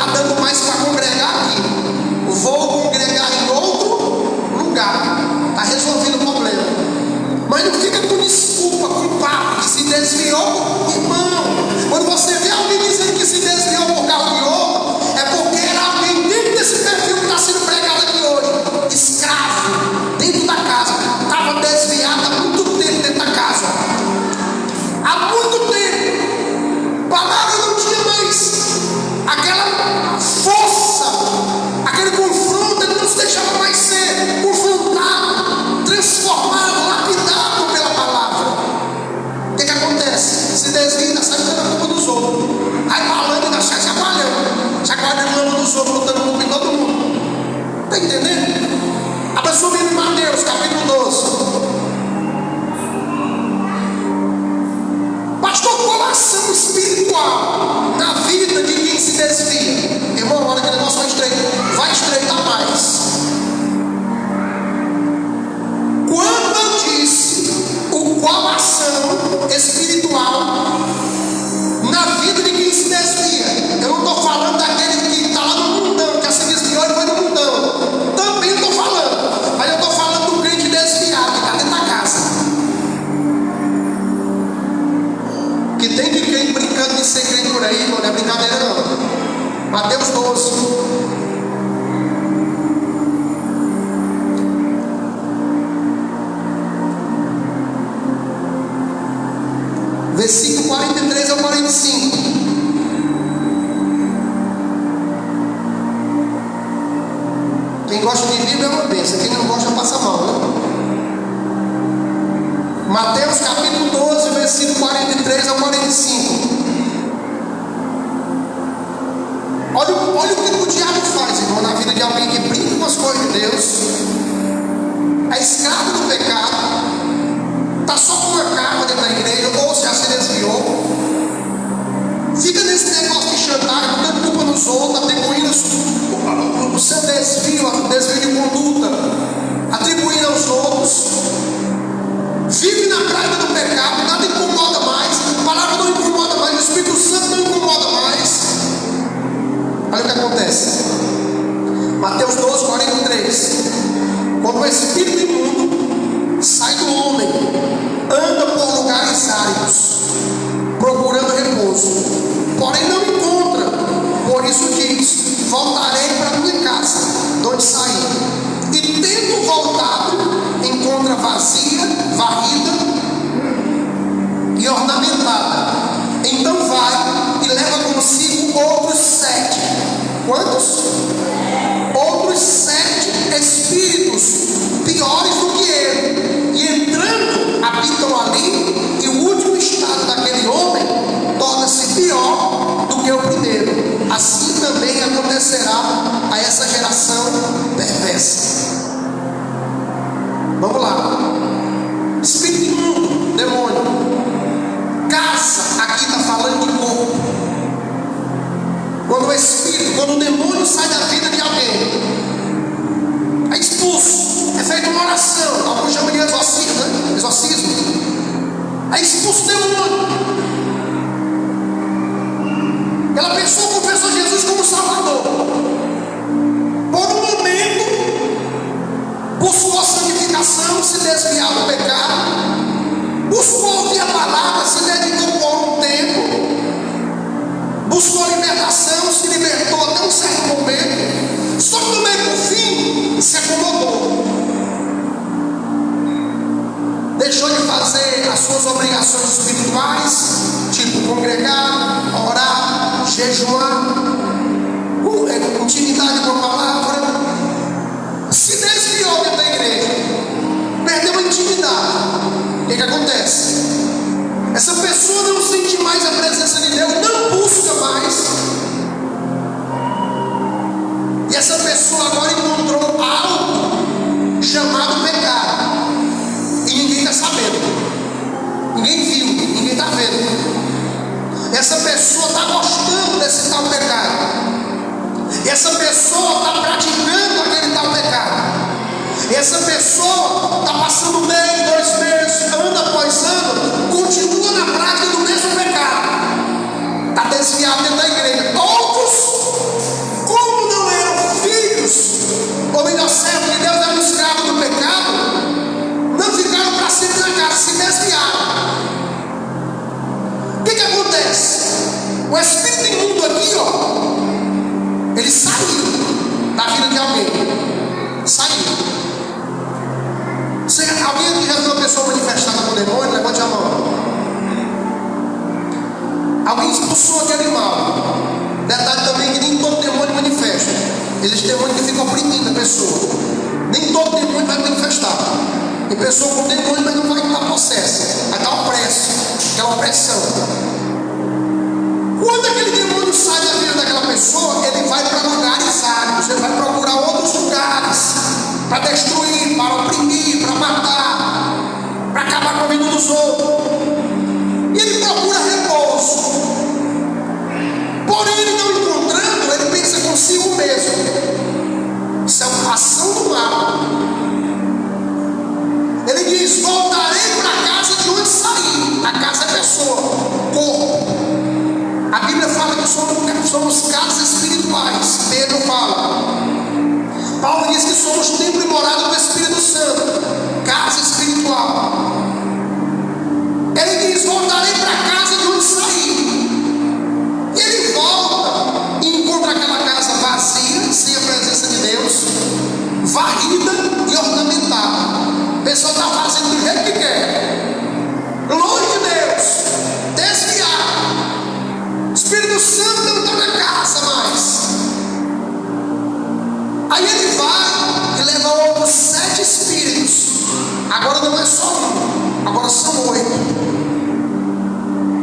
desvio de conduta, atribuindo aos outros, vive na prática do pecado, nada incomoda mais, a palavra não incomoda mais, o Espírito Santo não incomoda mais. Olha o que acontece. Mateus 12, 43. Quando o espírito imundo sai do homem, anda por lugares áridos, procurando repouso, porém não encontra. Por isso diz: voltarei para minha casa, de onde saí. E tendo voltado, encontra vazia, varrida e ornamentada. Então vai e leva consigo outros 7. Quantos? Outros 7 espíritos piores do que ele. E entrando, habitam ali. E o último estado daquele homem torna-se pior do que o primeiro. Assim também acontecerá a essa geração perversa. Vamos lá. Espírito imundo, demônio. Casa, aqui está falando de corpo. Quando o demônio sai da vida de alguém, é expulso, é feita uma oração, alguns chamam de exorcismo, né? Exorcismo. É expulso o demônio. Aquela pessoa confessou Jesus como Salvador. Por um momento, buscou a santificação, se desviar do pecado, buscou ouvir a palavra, se dedicou por um tempo, buscou libertação, se libertou até um certo momento, só que no meio do fim se acomodou, deixou de fazer as suas obrigações espirituais, tipo congregar, orar, jejuar, intimidade com a palavra, se desviou dentro da igreja, perdeu a intimidade. O que acontece? Essa pessoa não sente mais a presença de Deus, não busca mais. E essa pessoa agora encontrou algo chamado pecado. E ninguém está sabendo. Ninguém viu, ninguém está vendo. Essa pessoa está gostando desse tal pecado. E essa pessoa está praticando aquele tal pecado. E essa pessoa está passando 1 mês, 2 meses, ano após ano, continua na prática do mesmo pecado. Está desviado dentro da igreja. Outros, como não eram filhos, ou melhor, servo de Deus, eram escravos do pecado, não ficaram para sempre na casa, se desviaram. O que acontece? O espírito imundo aqui, ó, ele saiu da vida de alguém. Saiu. Alguém aqui já viu uma pessoa manifestada com demônio? Levante a mão. Alguém expulsou aquele animal. Detalhe também que nem todo demônio manifesta. Existem demônios que ficam oprimindo a pessoa. Nem todo demônio vai manifestar. Tem pessoa com demônio, mas não vai estar possessa. Vai estar opresso. Aquela opressão. Quando aquele demônio sai da vida daquela pessoa, ele vai para lugares áridos. Ele vai procurar outros lugares para destruir, para oprimir, para matar, para acabar com a vida dos outros. E ele procura repouso. Porém, ele não encontrando, ele pensa consigo mesmo: isso é uma ação do mal. Ele diz: voltarei para a casa de onde saí. A casa é pessoa, corpo. A Bíblia fala que somos casas espirituais. Pedro fala. Paulo diz que somos templo e morada do Espírito Santo, casa espiritual. Ele diz: voltarei para a casa de onde saí. E ele volta e encontra aquela casa vazia, sem a presença de Deus, varrida e ornamentada. A pessoa está fazendo do jeito que quer, longe de Deus, desviado. O Espírito Santo não está na casa mais. Aí ele vai e leva outros 7 espíritos. Agora não é só um, agora são 8.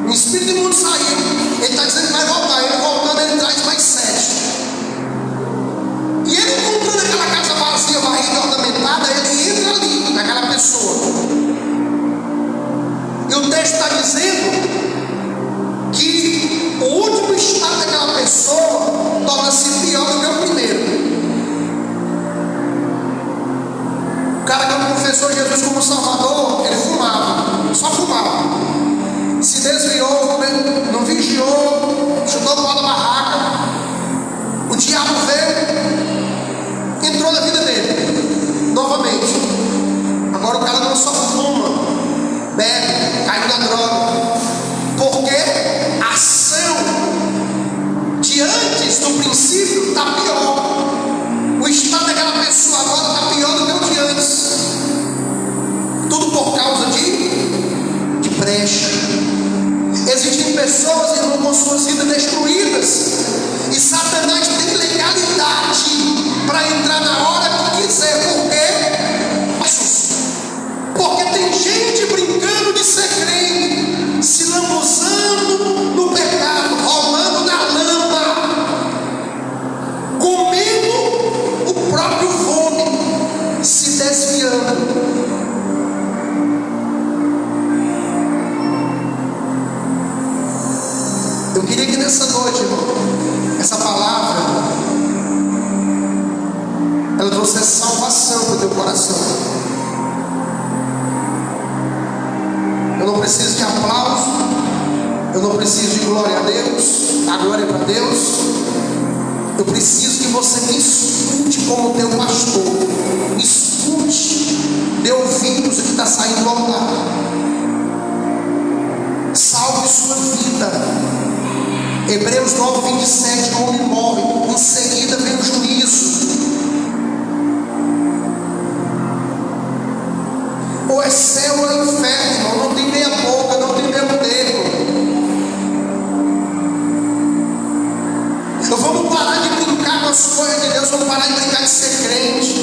O espírito imundo saiu. Ele está dizendo que vai voltar. Ele voltando, ele traz mais 7. E ele encontrando aquela casa vazia, varrida e ornamentada, ele entra ali, naquela pessoa. E o texto está dizendo que o último estado daquela pessoa torna-se pior do que o primeiro. chutou o pau da barraca, o diabo veio, entrou na vida dele, novamente. Agora o cara não só fuma, bebe, caiu na droga, porque a ação de antes do princípio está pior. O estado daquela pessoa agora está pior do que o de antes. Tudo por causa de brecha. Existem pessoas, irmão, com suas vidas destruídas, e Satanás tem legalidade para entrar na hora que quiser. Por quê? Porque tem gente brincando de ser crente, se lambuzando no pecado, rolando na lama, comendo o próprio vômito, se desviando. Eu queria que nessa noite, irmão, essa palavra, ela trouxe salvação para o teu coração. Eu não preciso de aplauso, eu não preciso de glória a Deus, a glória é para Deus. Eu preciso que você me escute como teu pastor, me escute, dê ouvidos o que está saindo do altar, salve sua vida. Hebreus 9, 27, o homem morre, em seguida vem o juízo. Ou é céu ou é inferno, irmão. Não tem meia boca, não tem meio termo. Então vamos parar de brincar com as coisas de Deus, vamos parar de brincar de ser crente.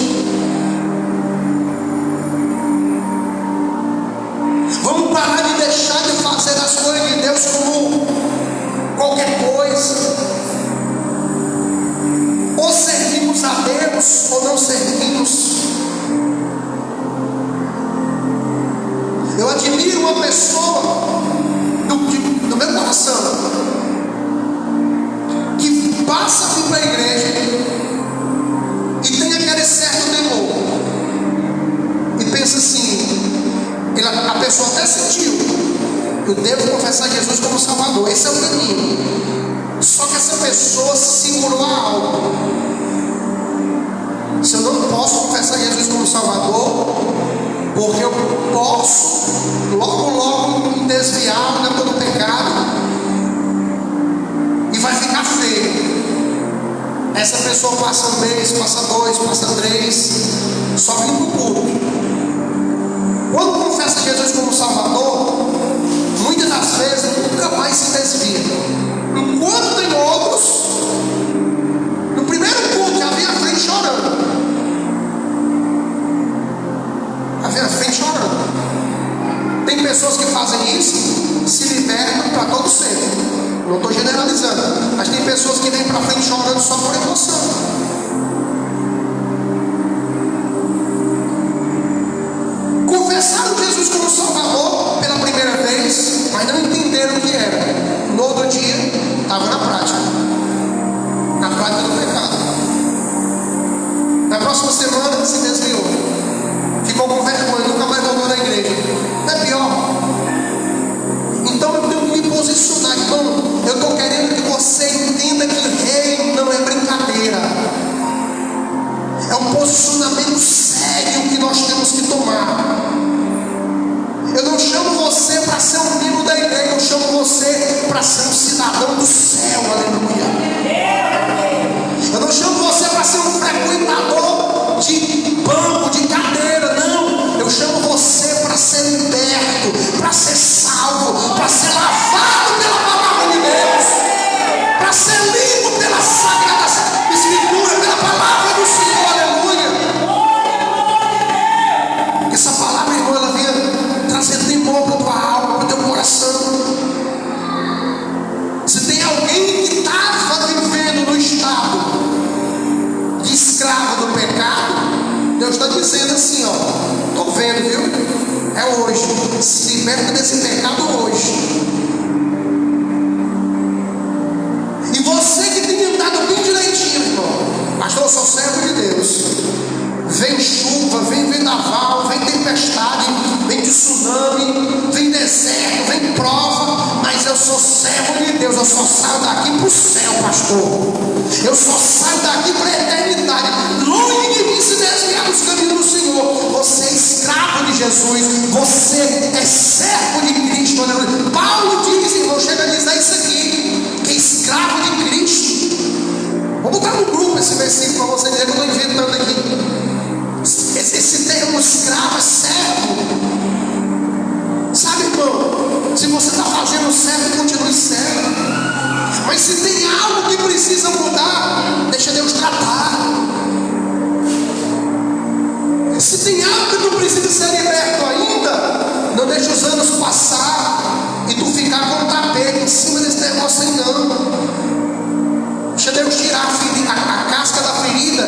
Vamos parar de deixar de fazer as coisas de Deus como qualquer coisa. Ou servimos a Deus ou não servimos. Eu admiro uma pessoa do meu coração que passa aqui para a igreja e tem aquele certo temor e pensa assim, a pessoa até sentiu, eu devo confessar Jesus como Salvador, esse é o caminho. Só que essa pessoa se segurou a algo. Se eu não posso confessar Jesus como Salvador, porque eu posso logo me desviar na todo pecado e vai ficar feio. Essa pessoa passa um mês, passa dois, passa três, só vem para o culto. Quando confessa Jesus como Salvador, muitas das vezes nunca mais se desvia. Enquanto tem outros, no primeiro culto já vem à frente chorando. Já vem à frente chorando. Tem pessoas que fazem isso, se libertam para todo sempre. Não estou generalizando, mas tem pessoas que vêm para frente chorando só por emoção. Confessaram Jesus como Salvador pela primeira vez, mas não entenderam o que era. No outro dia, estava na prática do pecado. Na próxima semana, se desviou, ficou com vergonha, nunca mais voltou na igreja. Não é pior? Então eu tenho que me posicionar. Então eu estou querendo que você entenda que reino não é brincadeira. É um posicionamento sério que nós temos que tomar. Eu não chamo você para ser um membro da igreja, eu chamo você para ser um cidadão do céu, aleluia. Eu não chamo você para ser um frequentador de banco, de cadeira, não. Eu chamo você para ser liberto, para ser salvo, para ser lavado pela palavra de Deus, para ser limpo pela sagrada escritura, pela palavra do Senhor, aleluia. Essa palavra, irmão, ela vem trazer temor para a tua alma, para o teu coração. Se tem alguém que estava vivendo no estado de escravo do pecado, Deus está dizendo assim, ó, estou vendo, viu? É hoje. Se liberta desse pecado hoje. E você que tem andado bem direitinho, irmão, pastor, eu sou servo de Deus. Vem chuva, vem vendaval, vem tempestade, vem tsunami, vem deserto, vem prova, mas mas eu sou servo de Deus, eu só saio daqui para o céu, pastor. Eu só saio daqui para a eternidade. Longe de mim se desviar dos caminhos do Senhor. Você é escravo de Jesus, você é servo de Cristo. Paulo diz, irmão, chega a dizer isso aqui, que é escravo de Cristo. Vou botar no grupo esse versículo para você dizer que eu estou inventando aqui. Esse termo escravo é servo. Sabe, irmão, se você está fazendo servo, continue servo. Mas se tem algo que precisa mudar, deixa Deus tratar. Se tem algo que tu precisa ser liberto ainda, não deixa os anos passar e tu ficar com o tapete em cima desse negócio aí, não. Deixa Deus tirar a casca da ferida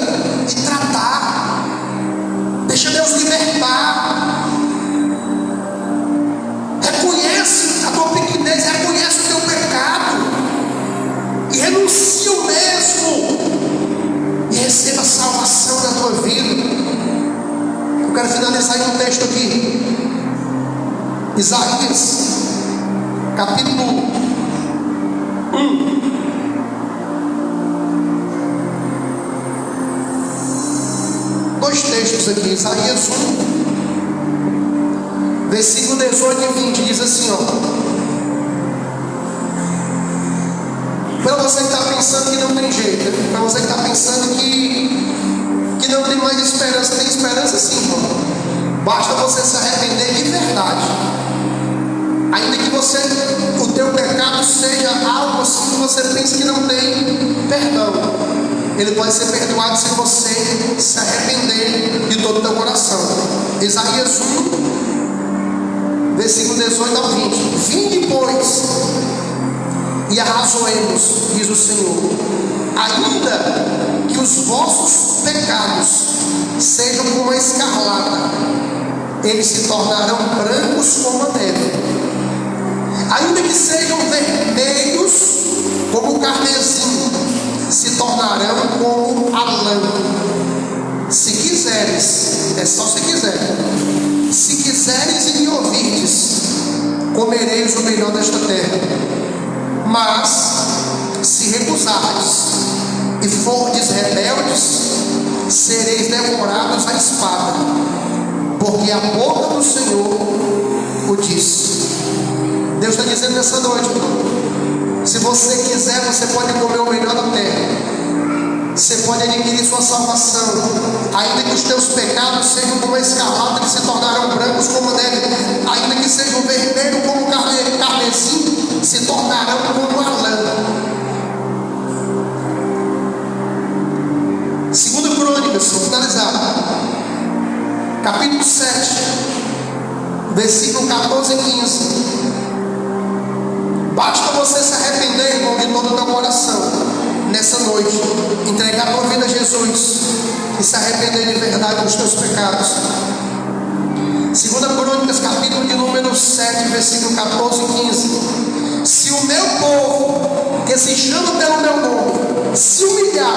e tratar. Deixa Deus libertar. Reconhece a tua pequenez, reconhece o teu pecado e renuncia o mesmo e receba a salvação da tua vida. Eu quero finalizar em um texto aqui, Isaías capítulo 1. Dois textos aqui, Isaías 1, versículo 18 e 20, diz assim, ó. Para você que está pensando que não tem jeito, para você que está pensando que não tem mais esperança, tem esperança sim, irmão. Basta você se arrepender de verdade. Ainda que o teu pecado seja algo assim que você pensa que não tem perdão, ele pode ser perdoado se você se arrepender de todo o teu coração. Isaías 1, versículo 18 ao 20. Vinde, pois, e arrazoemos, diz o Senhor, ainda que os vossos pecados sejam como a escarlata, eles se tornarão brancos como a neve. Ainda que sejam vermelhos como o carmesim, se tornarão como a lã. Se quiseres, é só se quiser, se quiseres e me ouvirdes, comereis o melhor desta terra. Mas se recusardes e fordes rebeldes, sereis devorados à espada, porque a boca do Senhor o disse. Deus está dizendo nessa noite, se você quiser, você pode comer o melhor da terra, você pode adquirir sua salvação, ainda que os teus pecados sejam como a escarlata, que se tornarão brancos como a neve, ainda que sejam vermelhos como o carmesim, se tornarão como a lã. 2 Crônicas, vou finalizar, capítulo 7, versículo 14 e 15. Basta você se arrepender, irmão, de todo o teu coração, nessa noite, entregar a tua vida a Jesus e se arrepender de verdade dos teus pecados. 2 Crônicas, capítulo de número 7, versículo 14 e 15. Se o meu povo, que se chama pelo meu nome, se humilhar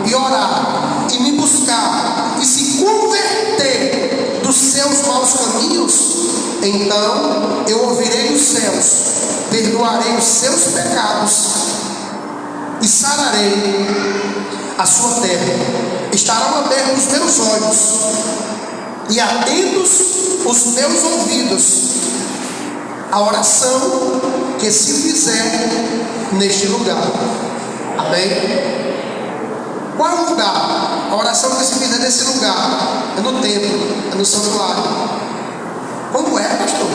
e orar e me buscar e se converter dos seus maus caminhos, então eu ouvirei dos céus, perdoarei os seus pecados e sararei a sua terra. Estarão abertos os meus olhos e atentos os meus ouvidos à oração que se fizer neste lugar. Amém? Qual é o lugar? A oração que se fizer nesse lugar é no templo, é no santuário. Como é, pastor?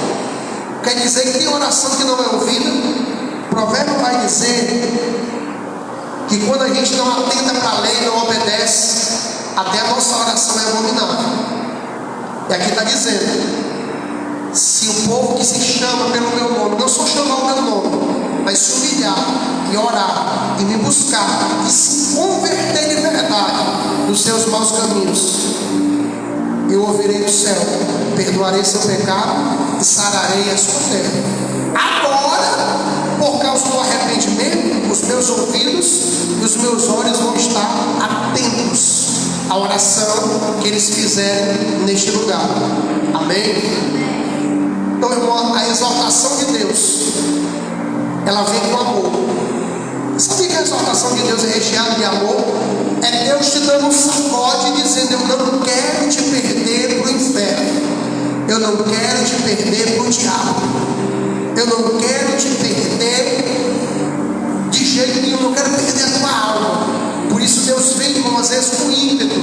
Quer dizer que tem oração que não é ouvida? O provérbio vai dizer que quando a gente não atenta para a lei, não obedece, até a nossa oração é abominável. E aqui está dizendo, se o povo que se chama pelo meu nome, não só chamar o meu nome, mas se humilhar e orar e me buscar e se converter de verdade dos seus maus caminhos, eu ouvirei do céu, perdoarei seu pecado e sararei a sua terra. Agora, por causa do arrependimento, os meus ouvidos e os meus olhos vão estar atentos à oração que eles fizerem neste lugar. Amém? Então, irmão, a exaltação de Deus ela vem com amor. Sabia que a exaltação de Deus é recheada de amor? É Deus te dando um sacode dizendo: eu não quero te perder para o inferno, eu não quero te perder para o diabo, eu não quero te perder de jeito nenhum, eu não quero perder a tua alma. Por isso Deus vem às vezes com ímpeto,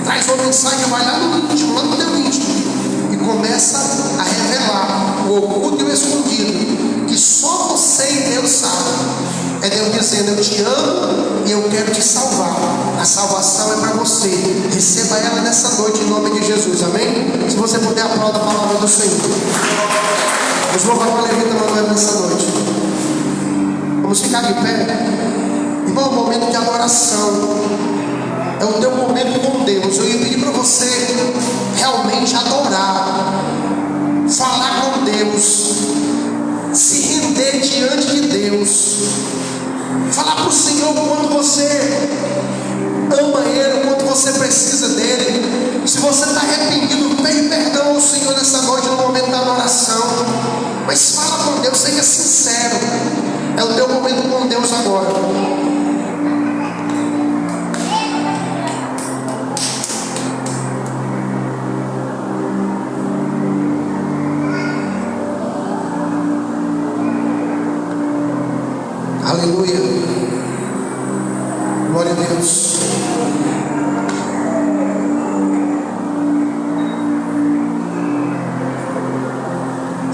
traz uma mensagem, vai lá no íntimo, lá no teu íntimo, e começa a revelar o oculto e o escondido, que só você e Deus sabem. É Deus dizendo: eu te amo e eu quero te salvar. A salvação é para você. Receba ela nessa noite em nome de Jesus, amém? Se você puder, aplauda a palavra do Senhor. Vamos louvar com a Levita Manoel nessa noite. Vamos ficar de pé. Irmão, é um momento de adoração. É o teu momento com Deus. Eu ia pedir para você realmente adorar, falar com Deus, se render diante de Deus, falar para o Senhor quanto você ama Ele, quanto você precisa dEle. Se você está arrependido, pede perdão ao Senhor nessa noite, no momento da adoração. Mas fala com Deus, seja sincero. É o teu momento com Deus agora. Aleluia, glória a Deus.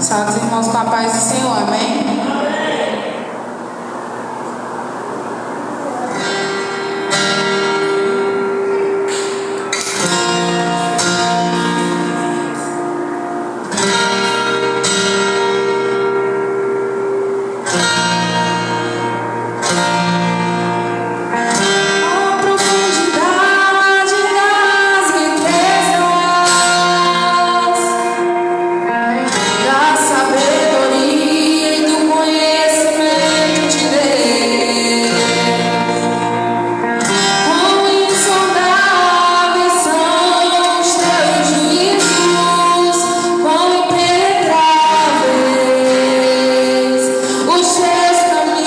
Salve os irmãos com a paz do Senhor, amém? Os teus caminhos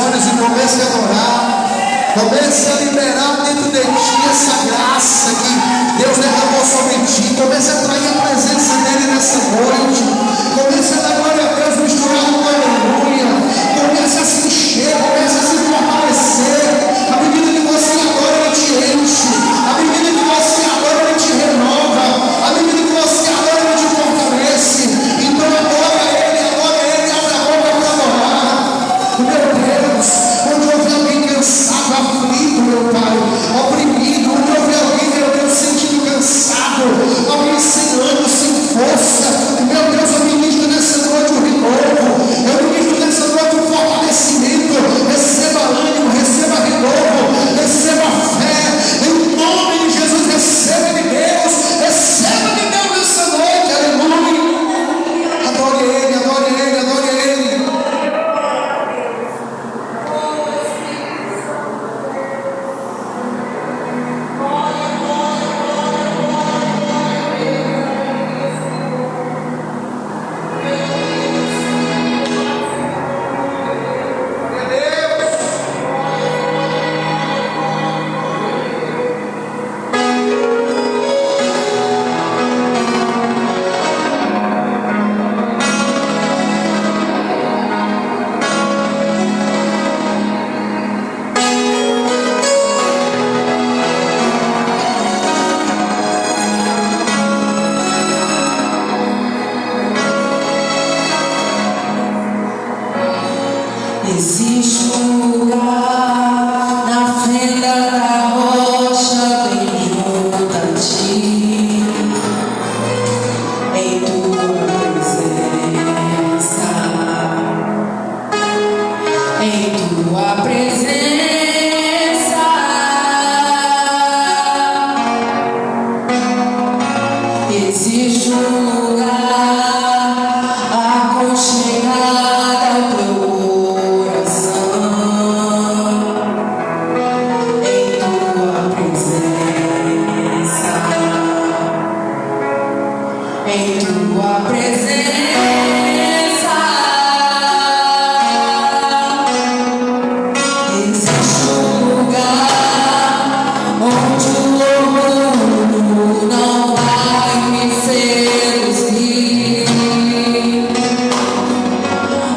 olhos e comece a adorar. Comece a liberar dentro de ti essa graça que Deus derramou sobre ti. Comece a atrair a presença dele nessa noite. Comece a dar glória a Deus misturado com aleluia. Comece a se encher, comece a se fortalecer. À medida que você adora, ele te enche. À medida que você adora, ele te renova. À medida que você adora, ele te fortalece. Então adora ele, abre a boca para adorar. Meu Deus, onde houve alguém cansado, aflito, meu Pai, oprimido, onde houve alguém, meu Deus, sentindo cansado, alguém sem ânimo, sem força, meu Deus, eu ministro nessa noite o renovo, eu ministro nessa noite o fortalecimento. Receba ânimo, receba renovo, receba fé, em nome de Jesus. Receba de Deus nessa noite, aleluia. Adore ele, adore ele, adore ele. Existe um lugar na fenda da rocha bem junto a ti, em tua presença, em tua presença. Existe um lugar aconchegado ao teu em tua presença, existe um lugar onde o orgulho não vai me seduzir,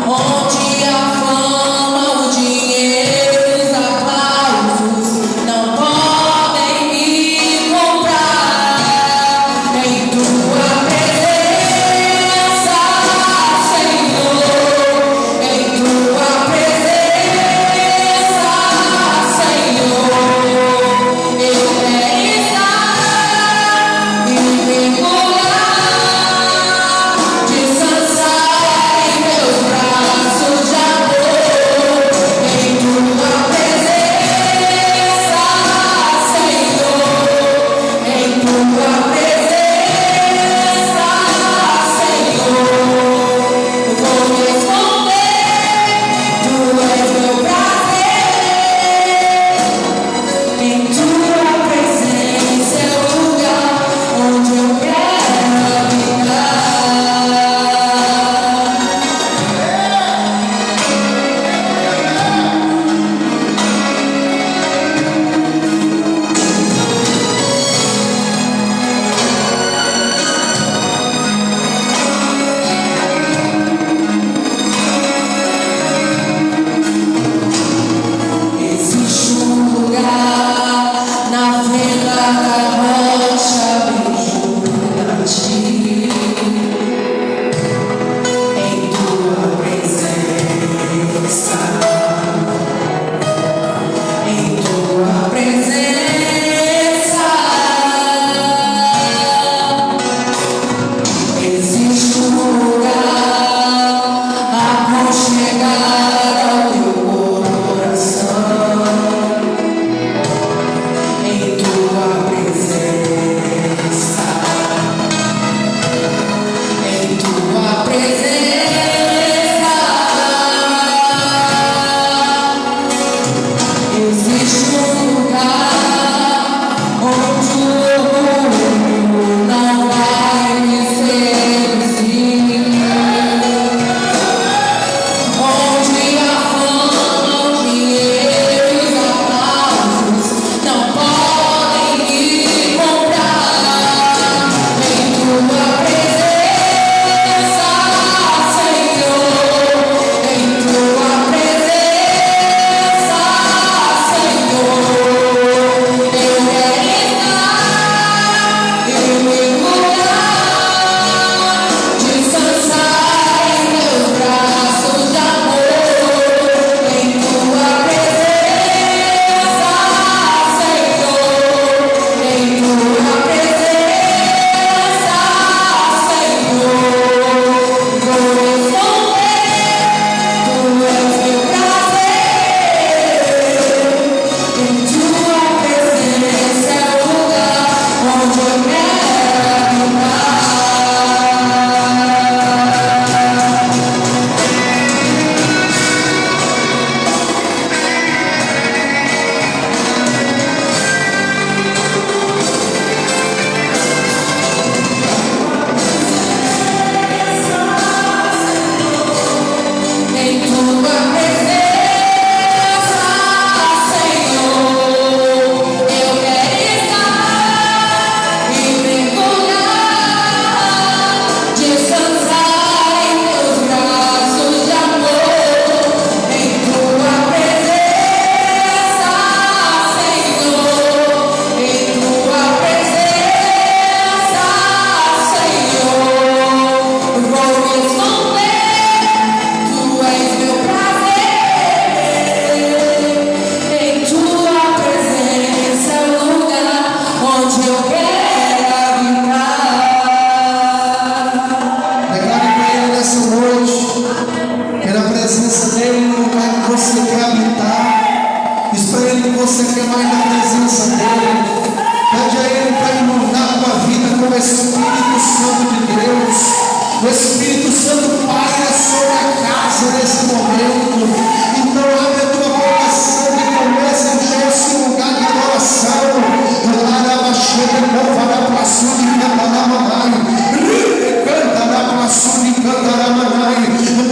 onde a fama, o dinheiro, os aplausos não podem me comprar. Em tua presença, Senhor, em tua presença, Senhor, eu quero estar e mergulhar, descansar em meus braços de amor. Em tua presença, Senhor, em tua presença, Senhor, eu vou me esconder, tu és meu prazer. Em tua presença é o lugar onde eu quero habitar. Existe um lugar na fenda da rocha bem junto a ti, em tua presença, em tua presença. Existe um lugar aconchegado ao teu coração, em tua presença.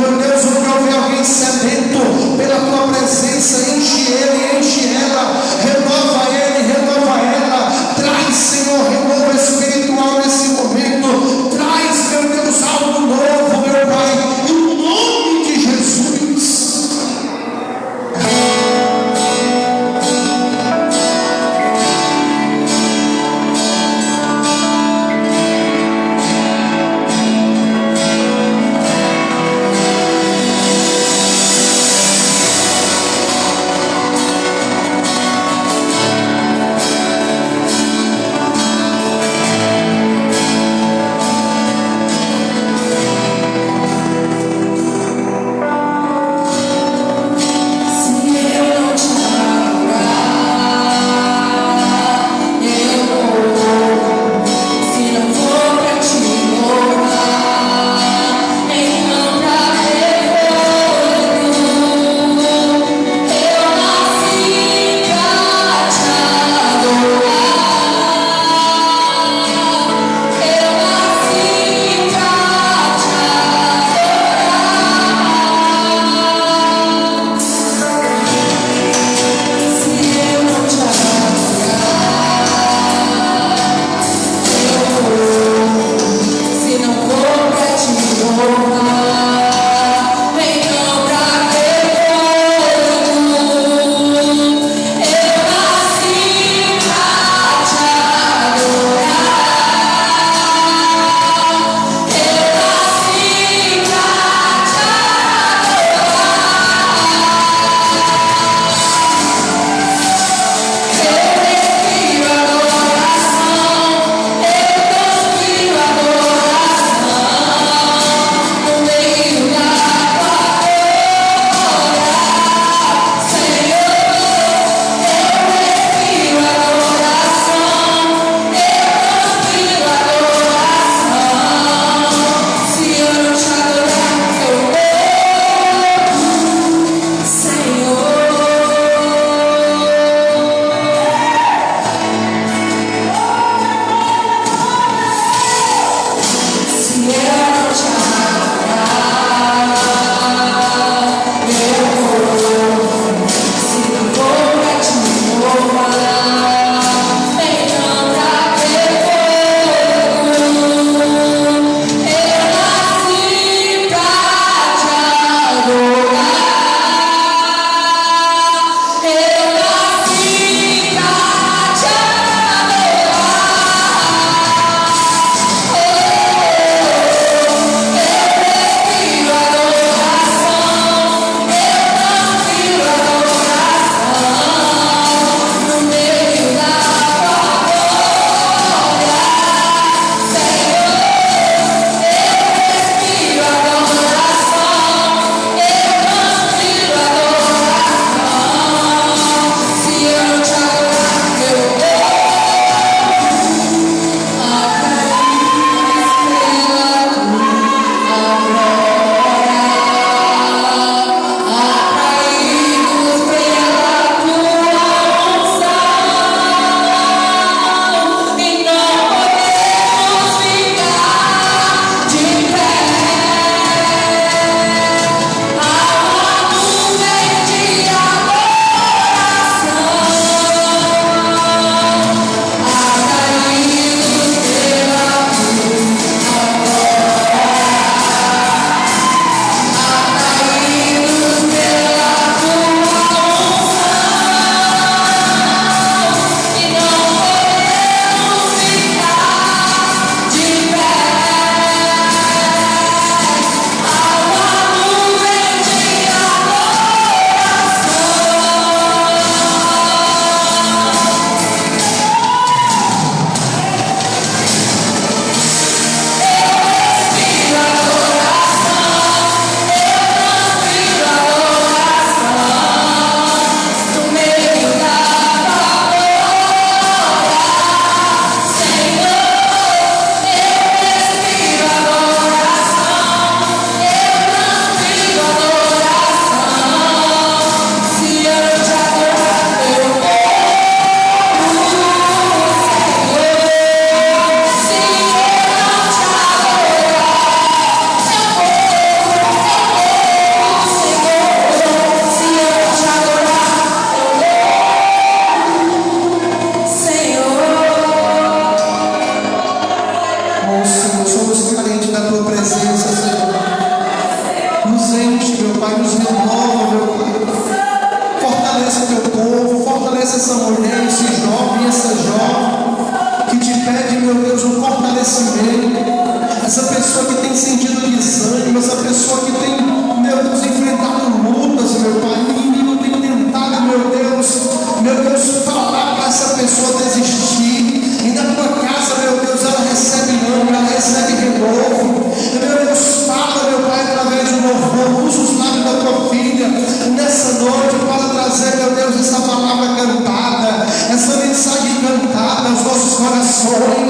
Meu Deus, onde houver alguém sedento pela tua presença, enche ele, enche ela, renova ele, renova ela. Traz, Senhor, renovo espiritual nesse momento. Traz, meu Deus, algo novo, meu Pai, em nome de Jesus.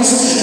corações